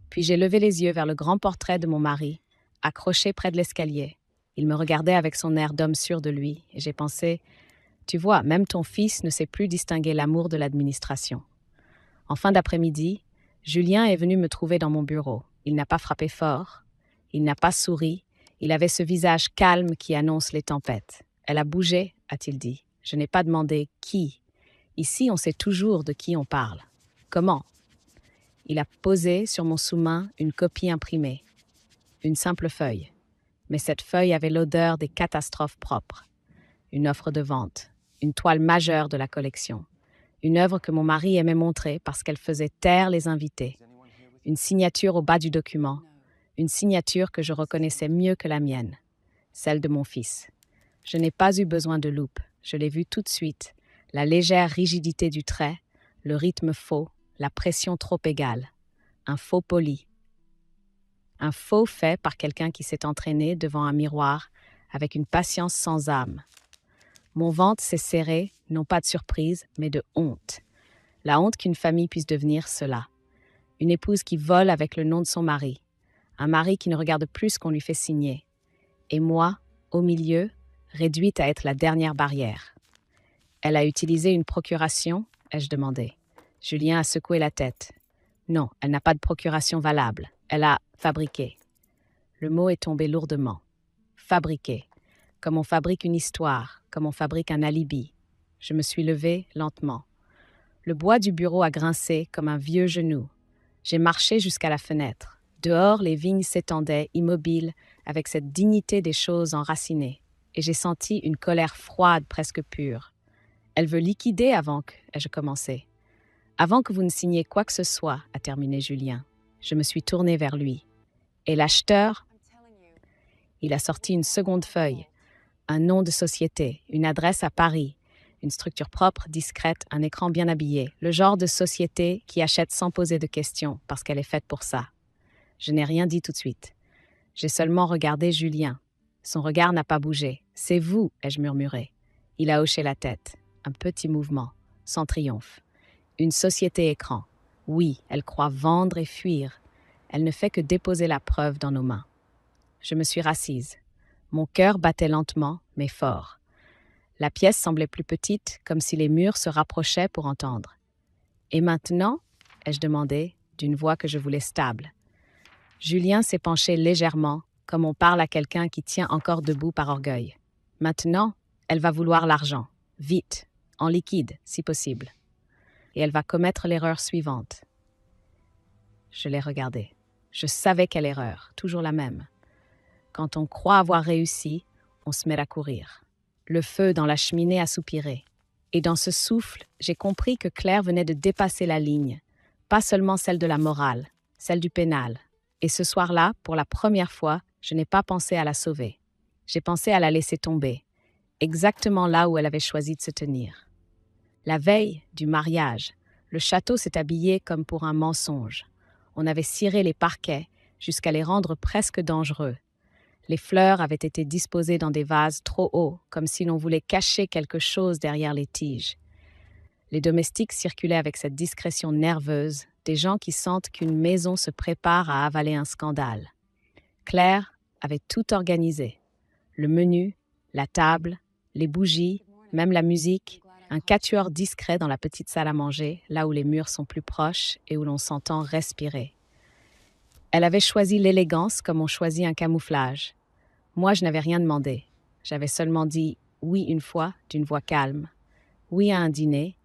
A: Puis j'ai levé les yeux vers le grand portrait de mon mari, accroché près de l'escalier. Il me regardait avec son air d'homme sûr de lui, et j'ai pensé, tu vois, même ton fils ne sait plus distinguer l'amour de l'administration. En fin d'après-midi, Julien est venu me trouver dans mon bureau. Il n'a pas frappé fort, il n'a pas souri, il avait ce visage calme qui annonce les tempêtes. Elle a bougé, a-t-il dit. Je n'ai pas demandé qui. Ici, on sait toujours de qui on parle. Comment? Il a posé sur mon sous-main une copie imprimée. Une simple feuille. Mais cette feuille avait l'odeur des catastrophes propres. Une offre de vente. Une toile majeure de la collection. Une œuvre que mon mari aimait montrer parce qu'elle faisait taire les invités. Une signature au bas du document. Une signature que je reconnaissais mieux que la mienne. Celle de mon fils. Je n'ai pas eu besoin de loupe. Je l'ai vu tout de suite. La légère rigidité du trait, le rythme faux, la pression trop égale. Un faux poli. Un faux fait par quelqu'un qui s'est entraîné devant un miroir avec une patience sans âme. Mon ventre s'est serré, non pas de surprise, mais de honte. La honte qu'une famille puisse devenir cela. Une épouse qui vole avec le nom de son mari. Un mari qui ne regarde plus ce qu'on lui fait signer. Et moi, au milieu, réduite à être la dernière barrière. Elle a utilisé une procuration, ai-je demandé. Julien a secoué la tête. Non, elle n'a pas de procuration valable. Elle a fabriqué. Le mot est tombé lourdement. Fabriqué. Comme on fabrique une histoire, comme on fabrique un alibi. Je me suis levée lentement. Le bois du bureau a grincé comme un vieux genou. J'ai marché jusqu'à la fenêtre. Dehors, les vignes s'étendaient, immobiles, avec cette dignité des choses enracinées. Et j'ai senti une colère froide, presque pure. Elle veut liquider avant que, ai-je commencé. Avant que vous ne signiez quoi que ce soit, a terminé Julien. Je me suis tournée vers lui. Et l'acheteur? Il a sorti une seconde feuille. Un nom de société, une adresse à Paris, une structure propre, discrète, un écran bien habillé. Le genre de société qui achète sans poser de questions, parce qu'elle est faite pour ça. Je n'ai rien dit tout de suite. J'ai seulement regardé Julien. Son regard n'a pas bougé. « C'est vous », ai-je murmuré. Il a hoché la tête. Un petit mouvement, sans triomphe. Une société écran. Oui, elle croit vendre et fuir. Elle ne fait que déposer la preuve dans nos mains. Je me suis rassise. Mon cœur battait lentement, mais fort. La pièce semblait plus petite, comme si les murs se rapprochaient pour entendre. « Et maintenant ?» ai-je demandé, d'une voix que je voulais stable. Julien s'est penché légèrement, comme on parle à quelqu'un qui tient encore debout par orgueil. « Maintenant, elle va vouloir l'argent. Vite. en liquide, si possible. Et elle va commettre l'erreur suivante. Je l'ai regardée. Je savais quelle erreur, toujours la même. Quand on croit avoir réussi, on se met à courir. Le feu dans la cheminée a soupiré. Et dans ce souffle, j'ai compris que Claire venait de dépasser la ligne. Pas seulement celle de la morale, celle du pénal. Et ce soir-là, pour la première fois, je n'ai pas pensé à la sauver. J'ai pensé à la laisser tomber, exactement là où elle avait choisi de se tenir. La veille du mariage, le château s'est habillé comme pour un mensonge. On avait ciré les parquets jusqu'à les rendre presque dangereux. Les fleurs avaient été disposées dans des vases trop hauts, comme si l'on voulait cacher quelque chose derrière les tiges. Les domestiques circulaient avec cette discrétion nerveuse, des gens qui sentent qu'une maison se prépare à avaler un scandale. Claire avait tout organisé. Le menu, la table, les bougies, même la musique, un quatuor discret dans la petite salle à manger, là où les murs sont plus proches et où l'on s'entend respirer. Elle avait choisi l'élégance comme on choisit un camouflage. Moi, je n'avais rien demandé. J'avais seulement dit oui une fois, d'une voix calme. Oui à un dîner,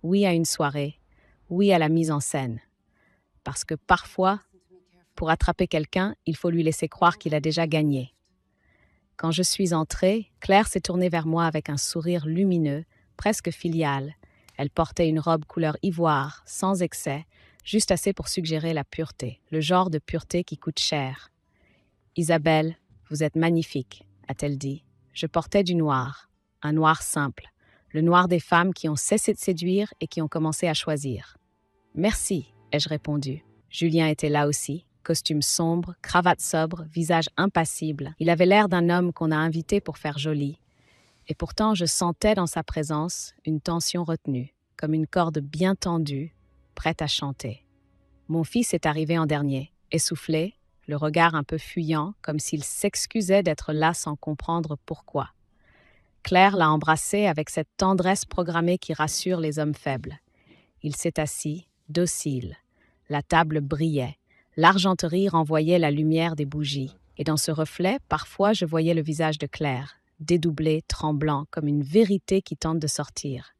A: oui à une soirée, oui à la mise en scène. Parce que parfois, pour attraper quelqu'un, il faut lui laisser croire qu'il a déjà gagné. Quand je suis entrée, Claire s'est tournée vers moi avec un sourire lumineux, presque filial. Elle portait une robe couleur ivoire, sans excès, juste assez pour suggérer la pureté, le genre de pureté qui coûte cher. « Isabelle, vous êtes magnifique », a-t-elle dit. Je portais du noir, un noir simple, le noir des femmes qui ont cessé de séduire et qui ont commencé à choisir. « Merci », ai-je répondu. Julien était là aussi. Costume sombre, cravate sobre, visage impassible. Il avait l'air d'un homme qu'on a invité pour faire joli. Et pourtant, je sentais dans sa présence une tension retenue, comme une corde bien tendue, prête à chanter. Mon fils est arrivé en dernier, essoufflé, le regard un peu fuyant, comme s'il s'excusait d'être là sans comprendre pourquoi. Claire l'a embrassé avec cette tendresse programmée qui rassure les hommes faibles. Il s'est assis, docile. La table brillait. L'argenterie renvoyait la lumière des bougies, et dans ce reflet, parfois je voyais le visage de Claire, dédoublé, tremblant, comme une vérité qui tente de sortir.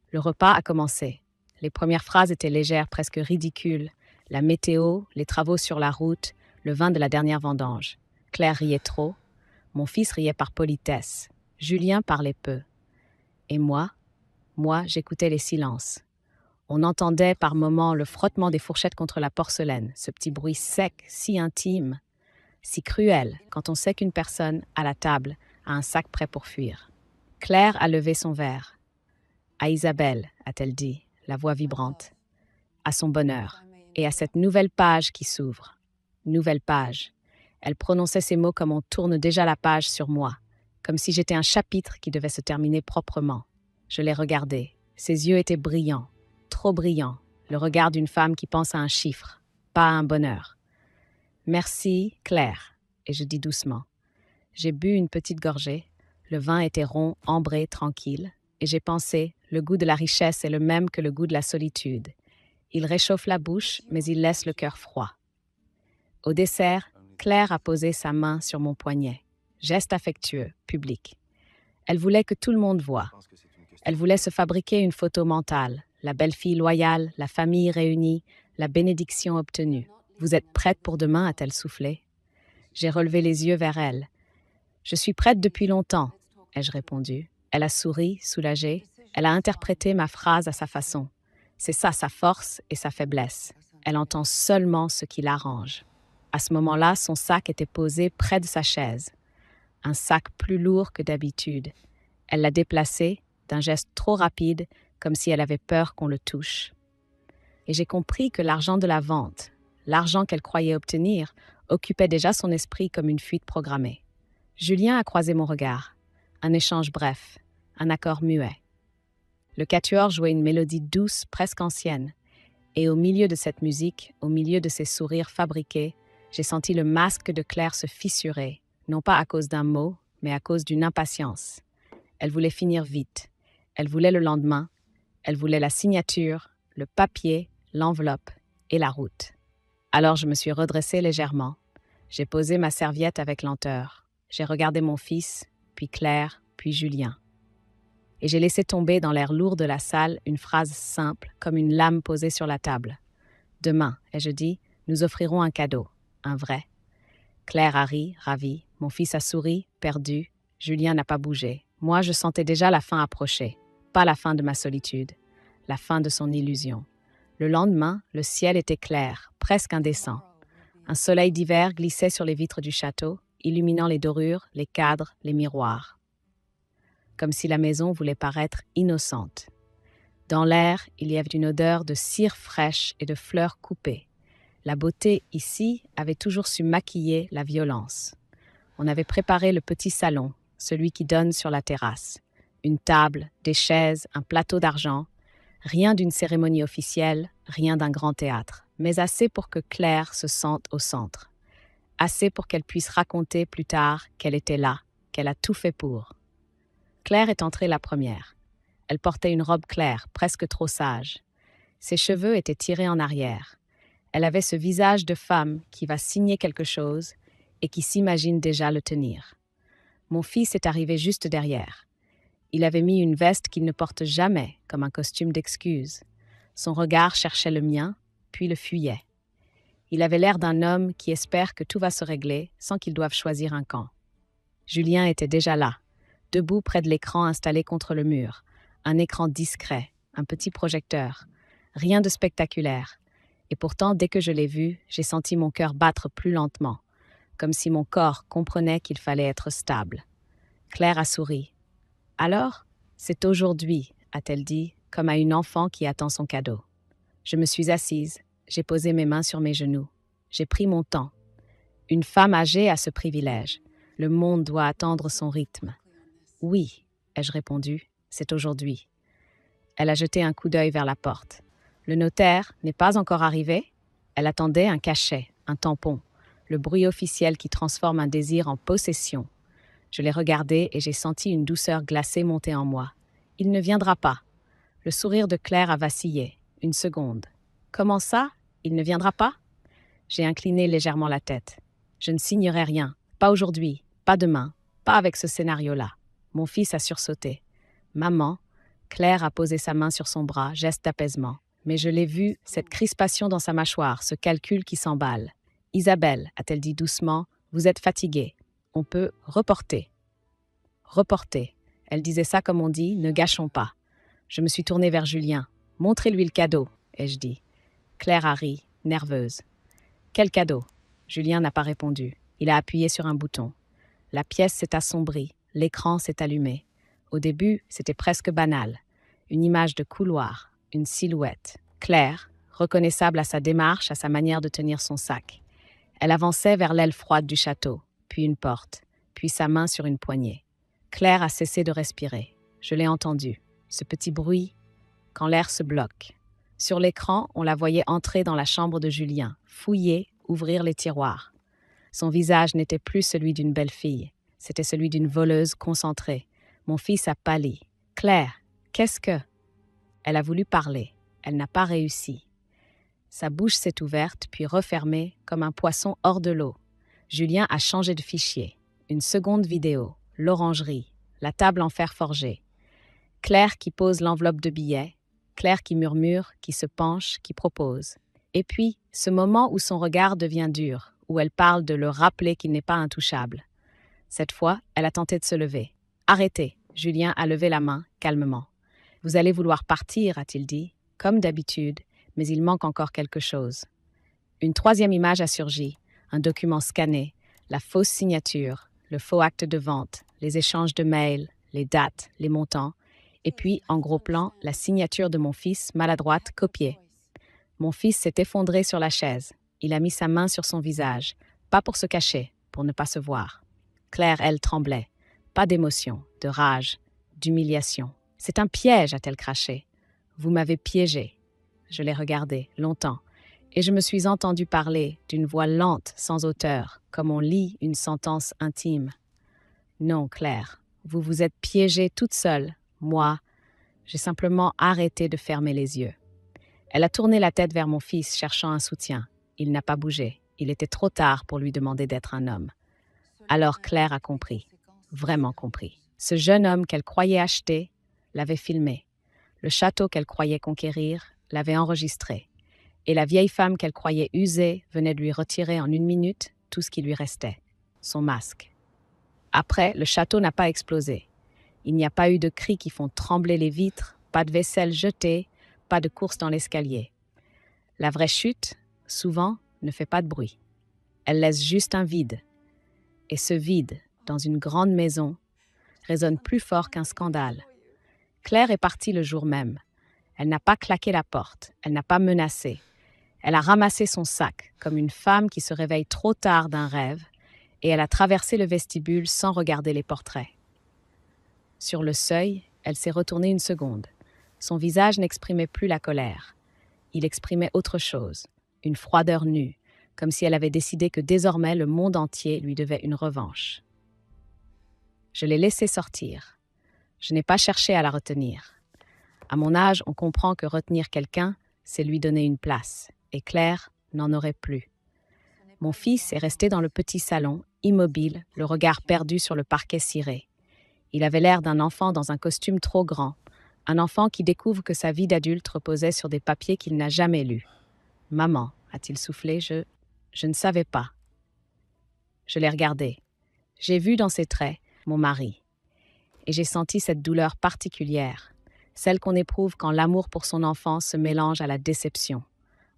A: Le repas a commencé. Les premières phrases étaient légères, presque ridicules. La météo, les travaux sur la route, le vin de la dernière vendange. Claire riait trop. Mon fils riait par politesse. Julien parlait peu. Et moi, j'écoutais les silences. On entendait par moments le frottement des fourchettes contre la porcelaine, ce petit bruit sec, si intime, si cruel quand on sait qu'une personne, à la table, a un sac prêt pour fuir. Claire a levé son verre. « À Isabelle », a-t-elle dit, la voix vibrante. « À son bonheur, et à cette nouvelle page qui s'ouvre. Nouvelle page. » Elle prononçait ces mots comme on tourne déjà la page sur moi, comme si j'étais un chapitre qui devait se terminer proprement. Je l'ai regardée. Ses yeux étaient brillants. Trop brillant, le regard d'une femme qui pense à un chiffre, pas à un bonheur. « Merci, Claire », et je dis doucement. J'ai bu une petite gorgée, le vin était rond, ambré, tranquille, et j'ai pensé, le goût de la richesse est le même que le goût de la solitude. Il réchauffe la bouche, mais il laisse le cœur froid. Au dessert, Claire a posé sa main sur mon poignet, geste affectueux, public. Elle voulait que tout le monde voie. Elle voulait se fabriquer une photo mentale. La belle-fille loyale, la famille réunie, la bénédiction obtenue. « Vous êtes prête pour demain » a-t-elle soufflé. J'ai relevé les yeux vers elle. « Je suis prête depuis longtemps » ai-je répondu. Elle a souri, soulagée. Elle a interprété ma phrase à sa façon. C'est ça sa force et sa faiblesse. Elle entend seulement ce qui l'arrange. À ce moment-là, son sac était posé près de sa chaise. Un sac plus lourd que d'habitude. Elle l'a déplacé, d'un geste trop rapide, comme si elle avait peur qu'on le touche. Et j'ai compris que l'argent de la vente, l'argent qu'elle croyait obtenir, occupait déjà son esprit comme une fuite programmée. Julien a croisé mon regard. Un échange bref, un accord muet. Le quatuor jouait une mélodie douce, presque ancienne. Et au milieu de cette musique, au milieu de ces sourires fabriqués, j'ai senti le masque de Claire se fissurer, non pas à cause d'un mot, mais à cause d'une impatience. Elle voulait finir vite. Elle voulait le lendemain. Elle voulait la signature, le papier, l'enveloppe et la route. Alors je me suis redressée légèrement. J'ai posé ma serviette avec lenteur. J'ai regardé mon fils, puis Claire, puis Julien. et j'ai laissé tomber dans l'air lourd de la salle une phrase simple, comme une lame posée sur la table. Demain, ai-je dit, nous offrirons un cadeau, un vrai. Claire a ri, ravie. Mon fils a souri, perdu. Julien n'a pas bougé. Moi, je sentais déjà la fin approcher. Pas la fin de ma solitude, la fin de son illusion. Le lendemain, le ciel était clair, presque indécent. Un soleil d'hiver glissait sur les vitres du château, illuminant les dorures, les cadres, les miroirs. Comme si la maison voulait paraître innocente. Dans l'air, il y avait une odeur de cire fraîche et de fleurs coupées. La beauté, ici, avait toujours su maquiller la violence. On avait préparé le petit salon, celui qui donne sur la terrasse. Une table, des chaises, un plateau d'argent. Rien d'une cérémonie officielle, rien d'un grand théâtre, mais assez pour que Claire se sente au centre. Assez pour qu'elle puisse raconter plus tard qu'elle était là, qu'elle a tout fait pour. Claire est entrée la première. Elle portait une robe claire, presque trop sage. Ses cheveux étaient tirés en arrière. Elle avait ce visage de femme qui va signer quelque chose et qui s'imagine déjà le tenir. Mon fils est arrivé juste derrière. Il avait mis une veste qu'il ne porte jamais, comme un costume d'excuse. Son regard cherchait le mien, puis le fuyait. Il avait l'air d'un homme qui espère que tout va se régler sans qu'il doive choisir un camp. Julien était déjà là, debout près de l'écran installé contre le mur. Un écran discret, un petit projecteur. Rien de spectaculaire. Et pourtant, dès que je l'ai vu, j'ai senti mon cœur battre plus lentement, comme si mon corps comprenait qu'il fallait être stable. Claire a souri. « Alors, c'est aujourd'hui, a-t-elle dit, comme à une enfant qui attend son cadeau. » Je me suis assise, j'ai posé mes mains sur mes genoux. J'ai pris mon temps. Une femme âgée a ce privilège. Le monde doit attendre son rythme. « Oui, ai-je répondu, c'est aujourd'hui. » Elle a jeté un coup d'œil vers la porte. Le notaire n'est pas encore arrivé. Elle attendait un cachet, un tampon, le bruit officiel qui transforme un désir en possession. Je l'ai regardé et j'ai senti une douceur glacée monter en moi. Il ne viendra pas. Le sourire de Claire a vacillé. Une seconde. Comment ça? Il ne viendra pas? J'ai incliné légèrement la tête. Je ne signerai rien. Pas aujourd'hui, pas demain, pas avec ce scénario-là. Mon fils a sursauté. Maman, Claire a posé sa main sur son bras, geste d'apaisement. Mais je l'ai vu, cette crispation dans sa mâchoire, ce calcul qui s'emballe. « Isabelle, a-t-elle dit doucement, vous êtes fatiguée. On peut reporter. » Reporter. Elle disait ça comme on dit, ne gâchons pas. Je me suis tournée vers Julien. « Montrez-lui le cadeau, » ai-je dit. Claire a ri, nerveuse. « Quel cadeau ?» Julien n'a pas répondu. Il a appuyé sur un bouton. La pièce s'est assombrie, l'écran s'est allumé. Au début, c'était presque banal. Une image de couloir. Une silhouette, claire, reconnaissable à sa démarche, à sa manière de tenir son sac. Elle avançait vers l'aile froide du château, puis une porte, puis sa main sur une poignée. Claire a cessé de respirer. Je l'ai entendu. Ce petit bruit, quand l'air se bloque. Sur l'écran, on la voyait entrer dans la chambre de Julien, fouiller, ouvrir les tiroirs. Son visage n'était plus celui d'une belle fille, c'était celui d'une voleuse concentrée. Mon fils a pâli. « Claire, qu'est-ce que… » Elle a voulu parler. Elle n'a pas réussi. Sa bouche s'est ouverte, puis refermée, comme un poisson hors de l'eau. Julien a changé de fichier. Une seconde vidéo. L'orangerie. La table en fer forgé. Claire qui pose l'enveloppe de billets. Claire qui murmure, qui se penche, qui propose. Et puis, ce moment où son regard devient dur, où elle parle de le rappeler qu'il n'est pas intouchable. Cette fois, elle a tenté de se lever. « Arrêtez !» Julien a levé la main, calmement. « Vous allez vouloir partir, a-t-il dit, comme d'habitude, mais il manque encore quelque chose. » Une troisième image a surgi, un document scanné, la fausse signature, le faux acte de vente, les échanges de mails, les dates, les montants, et puis, en gros plan, la signature de mon fils, maladroite, copiée. Mon fils s'est effondré sur la chaise. Il a mis sa main sur son visage, pas pour se cacher, pour ne pas se voir. Claire, elle, tremblait. Pas d'émotion, de rage, d'humiliation. « C'est un piège », a-t-elle craché. « Vous m'avez piégé. » Je l'ai regardé, longtemps, et je me suis entendu parler d'une voix lente, sans auteur, comme on lit une sentence intime. « Non, Claire, vous vous êtes piégée toute seule. Moi, j'ai simplement arrêté de fermer les yeux. » Elle a tourné la tête vers mon fils, cherchant un soutien. Il n'a pas bougé. Il était trop tard pour lui demander d'être un homme. Alors Claire a compris, vraiment compris. Ce jeune homme qu'elle croyait acheté, l'avait filmé. Le château qu'elle croyait conquérir l'avait enregistré. Et la vieille femme qu'elle croyait usée venait de lui retirer en 1 minute tout ce qui lui restait, son masque. Après, le château n'a pas explosé. Il n'y a pas eu de cris qui font trembler les vitres, pas de vaisselle jetée, pas de course dans l'escalier. La vraie chute, souvent, ne fait pas de bruit. Elle laisse juste un vide. Et ce vide, dans une grande maison, résonne plus fort qu'un scandale. Claire est partie le jour même. Elle n'a pas claqué la porte, elle n'a pas menacé. Elle a ramassé son sac, comme une femme qui se réveille trop tard d'un rêve, et elle a traversé le vestibule sans regarder les portraits. Sur le seuil, elle s'est retournée 1 seconde. Son visage n'exprimait plus la colère. Il exprimait autre chose, une froideur nue, comme si elle avait décidé que désormais le monde entier lui devait une revanche. Je l'ai laissée sortir. Je n'ai pas cherché à la retenir. À mon âge, on comprend que retenir quelqu'un, c'est lui donner une place, et Claire n'en aurait plus. Mon fils est resté dans le petit salon, immobile, le regard perdu sur le parquet ciré. Il avait l'air d'un enfant dans un costume trop grand, un enfant qui découvre que sa vie d'adulte reposait sur des papiers qu'il n'a jamais lus. « Maman », a-t-il soufflé, je ne savais pas. Je l'ai regardé. J'ai vu dans ses traits mon mari. Et j'ai senti cette douleur particulière, celle qu'on éprouve quand l'amour pour son enfant se mélange à la déception.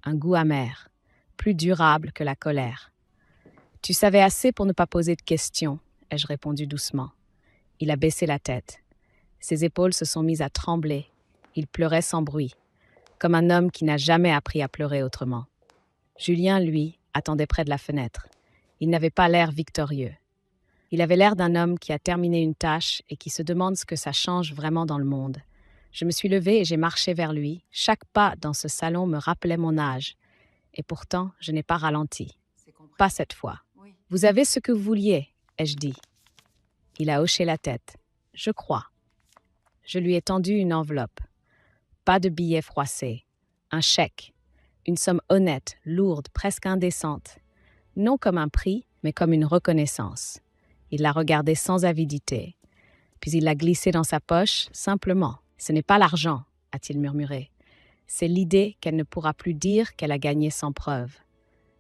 A: Un goût amer, plus durable que la colère. « Tu savais assez pour ne pas poser de questions », ai-je répondu doucement. Il a baissé la tête. Ses épaules se sont mises à trembler. Il pleurait sans bruit, comme un homme qui n'a jamais appris à pleurer autrement. Julien, lui, attendait près de la fenêtre. Il n'avait pas l'air victorieux. Il avait l'air d'un homme qui a terminé une tâche et qui se demande ce que ça change vraiment dans le monde. Je me suis levée et j'ai marché vers lui. Chaque pas dans ce salon me rappelait mon âge. Et pourtant, je n'ai pas ralenti. Pas cette fois. « Vous avez ce que vous vouliez », ai-je dit. Il a hoché la tête. « Je crois. » Je lui ai tendu une enveloppe. Pas de billets froissés. Un chèque. Une somme honnête, lourde, presque indécente. Non comme un prix, mais comme une reconnaissance. Il l'a regardé sans avidité. Puis il l'a glissé dans sa poche, simplement. « Ce n'est pas l'argent », a-t-il murmuré. « C'est l'idée qu'elle ne pourra plus dire qu'elle a gagné sans preuve. »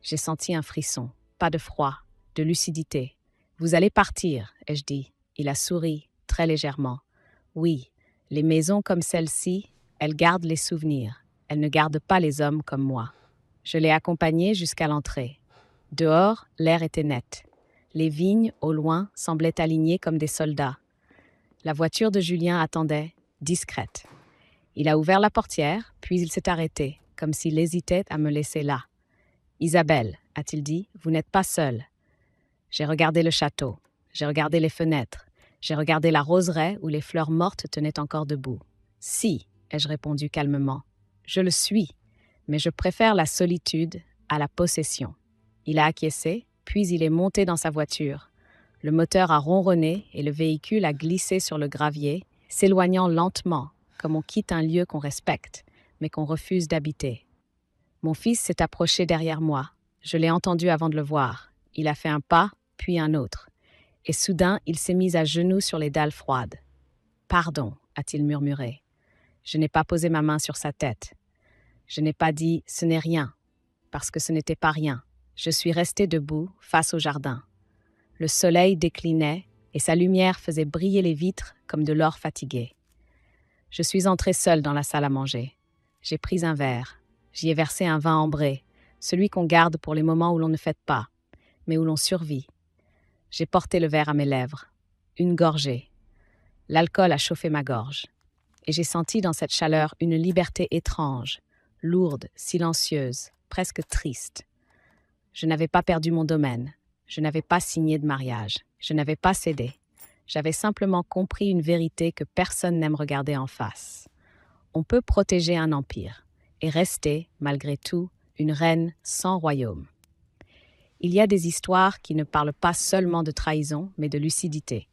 A: J'ai senti un frisson. Pas de froid, de lucidité. « Vous allez partir », ai-je dit. Il a souri, très légèrement. « Oui, les maisons comme celle-ci, elles gardent les souvenirs. Elles ne gardent pas les hommes comme moi. » Je l'ai accompagné jusqu'à l'entrée. Dehors, l'air était net. Les vignes, au loin, semblaient alignées comme des soldats. La voiture de Julien attendait, discrète. Il a ouvert la portière, puis il s'est arrêté, comme s'il hésitait à me laisser là. « Isabelle, » a-t-il dit, « vous n'êtes pas seule. » J'ai regardé le château, j'ai regardé les fenêtres, j'ai regardé la roseraie où les fleurs mortes tenaient encore debout. « Si, » ai-je répondu calmement, « je le suis, mais je préfère la solitude à la possession. » Il a acquiescé, puis il est monté dans sa voiture. Le moteur a ronronné et le véhicule a glissé sur le gravier, s'éloignant lentement, comme on quitte un lieu qu'on respecte, mais qu'on refuse d'habiter. Mon fils s'est approché derrière moi. Je l'ai entendu avant de le voir. Il a fait un pas, puis un autre. Et soudain, il s'est mis à genoux sur les dalles froides. « Pardon », a-t-il murmuré. Je n'ai pas posé ma main sur sa tête. Je n'ai pas dit « ce n'est rien », parce que ce n'était pas rien. Je suis restée debout, face au jardin. Le soleil déclinait et sa lumière faisait briller les vitres comme de l'or fatigué. Je suis entrée seule dans la salle à manger. J'ai pris un verre. J'y ai versé un vin ambré, celui qu'on garde pour les moments où l'on ne fête pas, mais où l'on survit. J'ai porté le verre à mes lèvres. Une gorgée. L'alcool a chauffé ma gorge. Et j'ai senti dans cette chaleur une liberté étrange, lourde, silencieuse, presque triste. Je n'avais pas perdu mon domaine. Je n'avais pas signé de mariage. Je n'avais pas cédé. J'avais simplement compris une vérité que personne n'aime regarder en face. On peut protéger un empire et rester, malgré tout, une reine sans royaume. Il y a des histoires qui ne parlent pas seulement de trahison, mais de lucidité.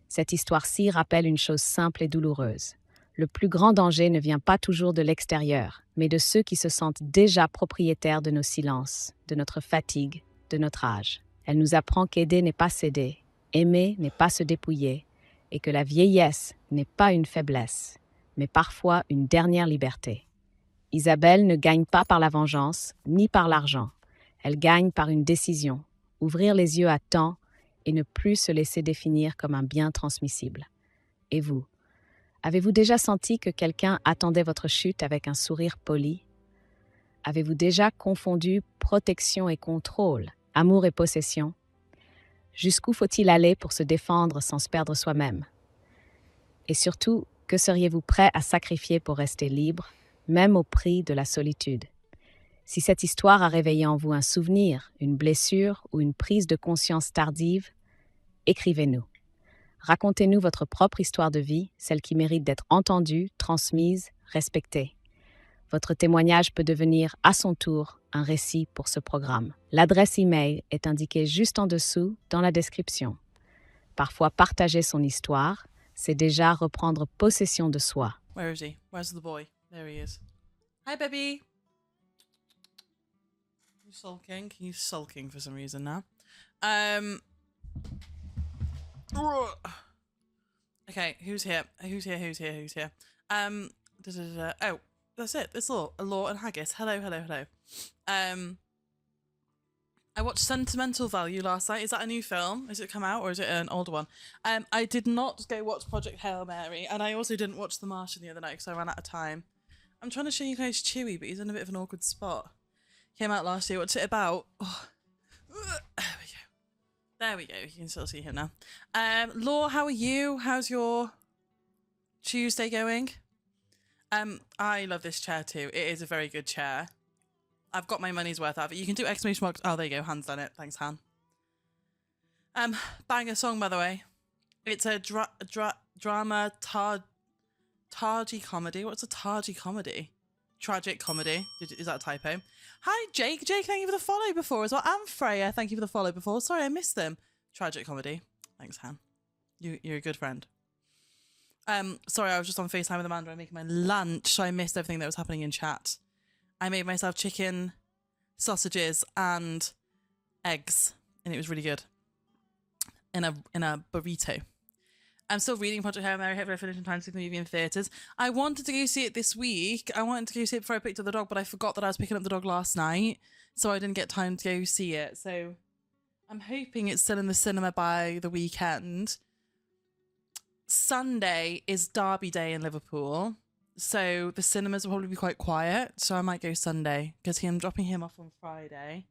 A: Cette histoire-ci rappelle une chose simple et douloureuse. Le plus grand danger ne vient pas toujours de l'extérieur, mais de ceux qui se sentent déjà propriétaires de nos silences, de notre fatigue, de notre âge. Elle nous apprend qu'aider n'est pas céder, aimer n'est pas se dépouiller, et que la vieillesse n'est pas une faiblesse, mais parfois une dernière liberté. Isabelle ne gagne pas par la vengeance, ni par l'argent. Elle gagne par une décision, ouvrir les yeux à temps et ne plus se laisser définir comme un bien transmissible. Et vous, avez-vous déjà senti que quelqu'un attendait votre chute avec un sourire poli? Avez-vous déjà confondu protection et contrôle, amour et possession? Jusqu'où faut-il aller pour se défendre sans se perdre soi-même? Et surtout, que seriez-vous prêt à sacrifier pour rester libre, même au prix de la solitude? Si cette histoire a réveillé en vous un souvenir, une blessure ou une prise de conscience tardive, écrivez-nous. Racontez-nous votre propre histoire de vie, celle qui mérite d'être entendue, transmise, respectée. Votre témoignage peut devenir, à son tour, un récit pour ce programme. L'adresse email est indiquée juste en dessous dans la description. Parfois, partager son histoire, c'est déjà reprendre possession de soi.
B: Where is he? Where's the boy? There he is. Hi, baby. You sulking? He's sulking for some reason now. Okay, who's here? Who's here? Oh, that's it. It's Law and Haggis. Hello. I watched Sentimental Value last night. Is that a new film? Has it come out or is it an older one? I did not go watch Project Hail Mary, and I also didn't watch The Martian the other night because I ran out of time. I'm trying to show you guys Chewie, but he's in a bit of an awkward spot. Came out last year. What's it about? Oh. There we go. You can still see him now. Law, how are you? How's your Tuesday going? I love this chair too. It is a very good chair. I've got my money's worth out of it. You can do exclamation marks. Oh, there you go. Han's done it. Thanks, Han. Banger song, by the way. It's a drama targy comedy. What's a targy comedy? Tragic comedy. Is that a typo? Hi, Jake. Jake, thank you for the follow before as well. And Freya, thank you for the follow before. Sorry, I missed them. Tragic comedy. Thanks, Han. You're a good friend. Sorry, I was just on FaceTime with Amanda. I'm making my lunch, so I missed everything that was happening in chat. I made myself chicken, sausages, and eggs, and it was really good. In a burrito. I'm still reading Project Hail Mary. Hopefully I finish in time to see the movie in theatres. I wanted to go see it this week. I wanted to go see it before I picked up the dog, but I forgot that I was picking up the dog last night, so I didn't get time to go see it. So I'm hoping it's still in the cinema by the weekend. Sunday is Derby Day in Liverpool, so the cinemas will probably be quite quiet, so I might go Sunday, because I'm dropping him off on Friday.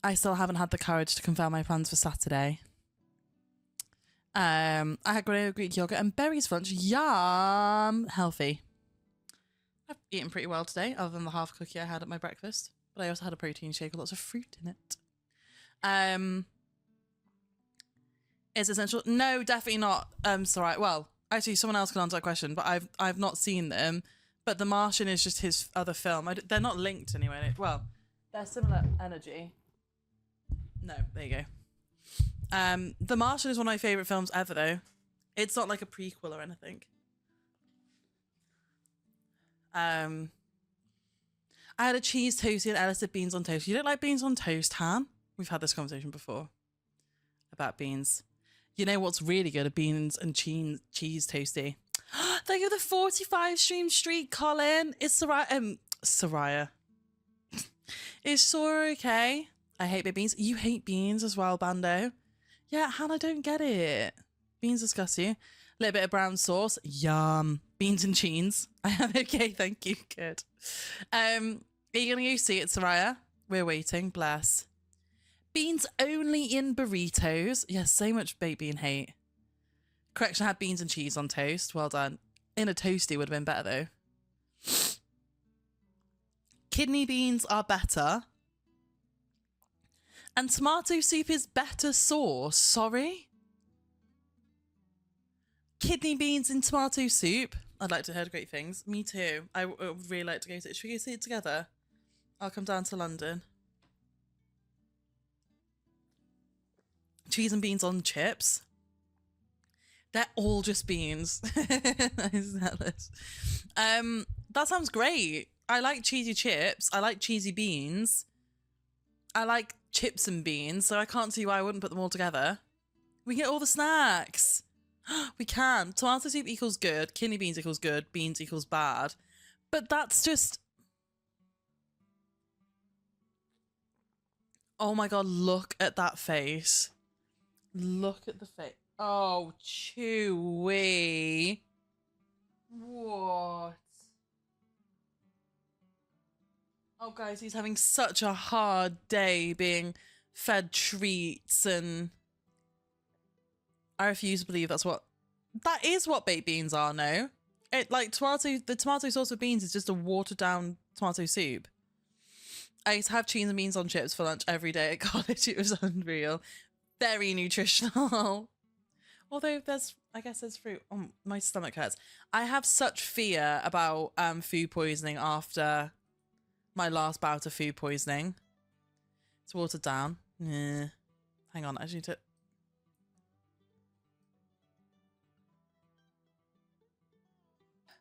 B: I still haven't had the courage to confirm my plans for Saturday. I had granola Greek yogurt and berries for lunch. Yum! Healthy. I've eaten pretty well today, other than the half cookie I had at my breakfast. But I also had a protein shake with lots of fruit in it. Is essential? No, definitely not. Sorry. Well, actually, someone else can answer that question, but I've not seen them. But The Martian is just his other film. They're not linked anyway. Well, they're similar energy. No, there you go. The Martian is one of my favourite films ever, though. It's not like a prequel or anything. I had a cheese toastie and Ellis did beans on toast. You don't like beans on toast, Han? We've had this conversation before about beans. You know what's really good? A beans and cheese toastie. Thank you for the 45 stream streak, Colin. It's Soraya. Is Sora okay? I hate big beans. You hate beans as well, Bando. Yeah, Han, I don't get it. Beans disgust you. A little bit of brown sauce. Yum. Beans and cheese. I am okay, thank you. Good. Are you going to go see it, Soraya? We're waiting. Bless. Beans only in burritos. Yeah, so much baked bean hate. Correction, I had beans and cheese on toast. Well done. In a toasty would have been better, though. Kidney beans are better. And tomato soup is better sauce. Sorry? Kidney beans in tomato soup. I'd like to hear great things. Me too. I would really like to go to it. Should we go see it together? I'll come down to London. Cheese and beans on chips. They're all just beans. That sounds great. I like cheesy chips. I like cheesy beans. I like chips and beans, so I can't see why I wouldn't put them all together. We get all the snacks. we can. Tomato soup equals good, kidney beans equals good, beans equals bad. But that's just... Oh my god, look at that face. Look at the face. Oh, Chewy. What? Oh, guys, he's having such a hard day being fed treats, and I refuse to believe that is what baked beans are, no? The tomato sauce with beans is just a watered down tomato soup. I used to have cheese and beans on chips for lunch every day at college. It was unreal. Very nutritional. Although I guess there's fruit. Oh, my stomach hurts. I have such fear about food poisoning after my last bout of food poisoning. It's watered down. Yeah. Hang on, I just need to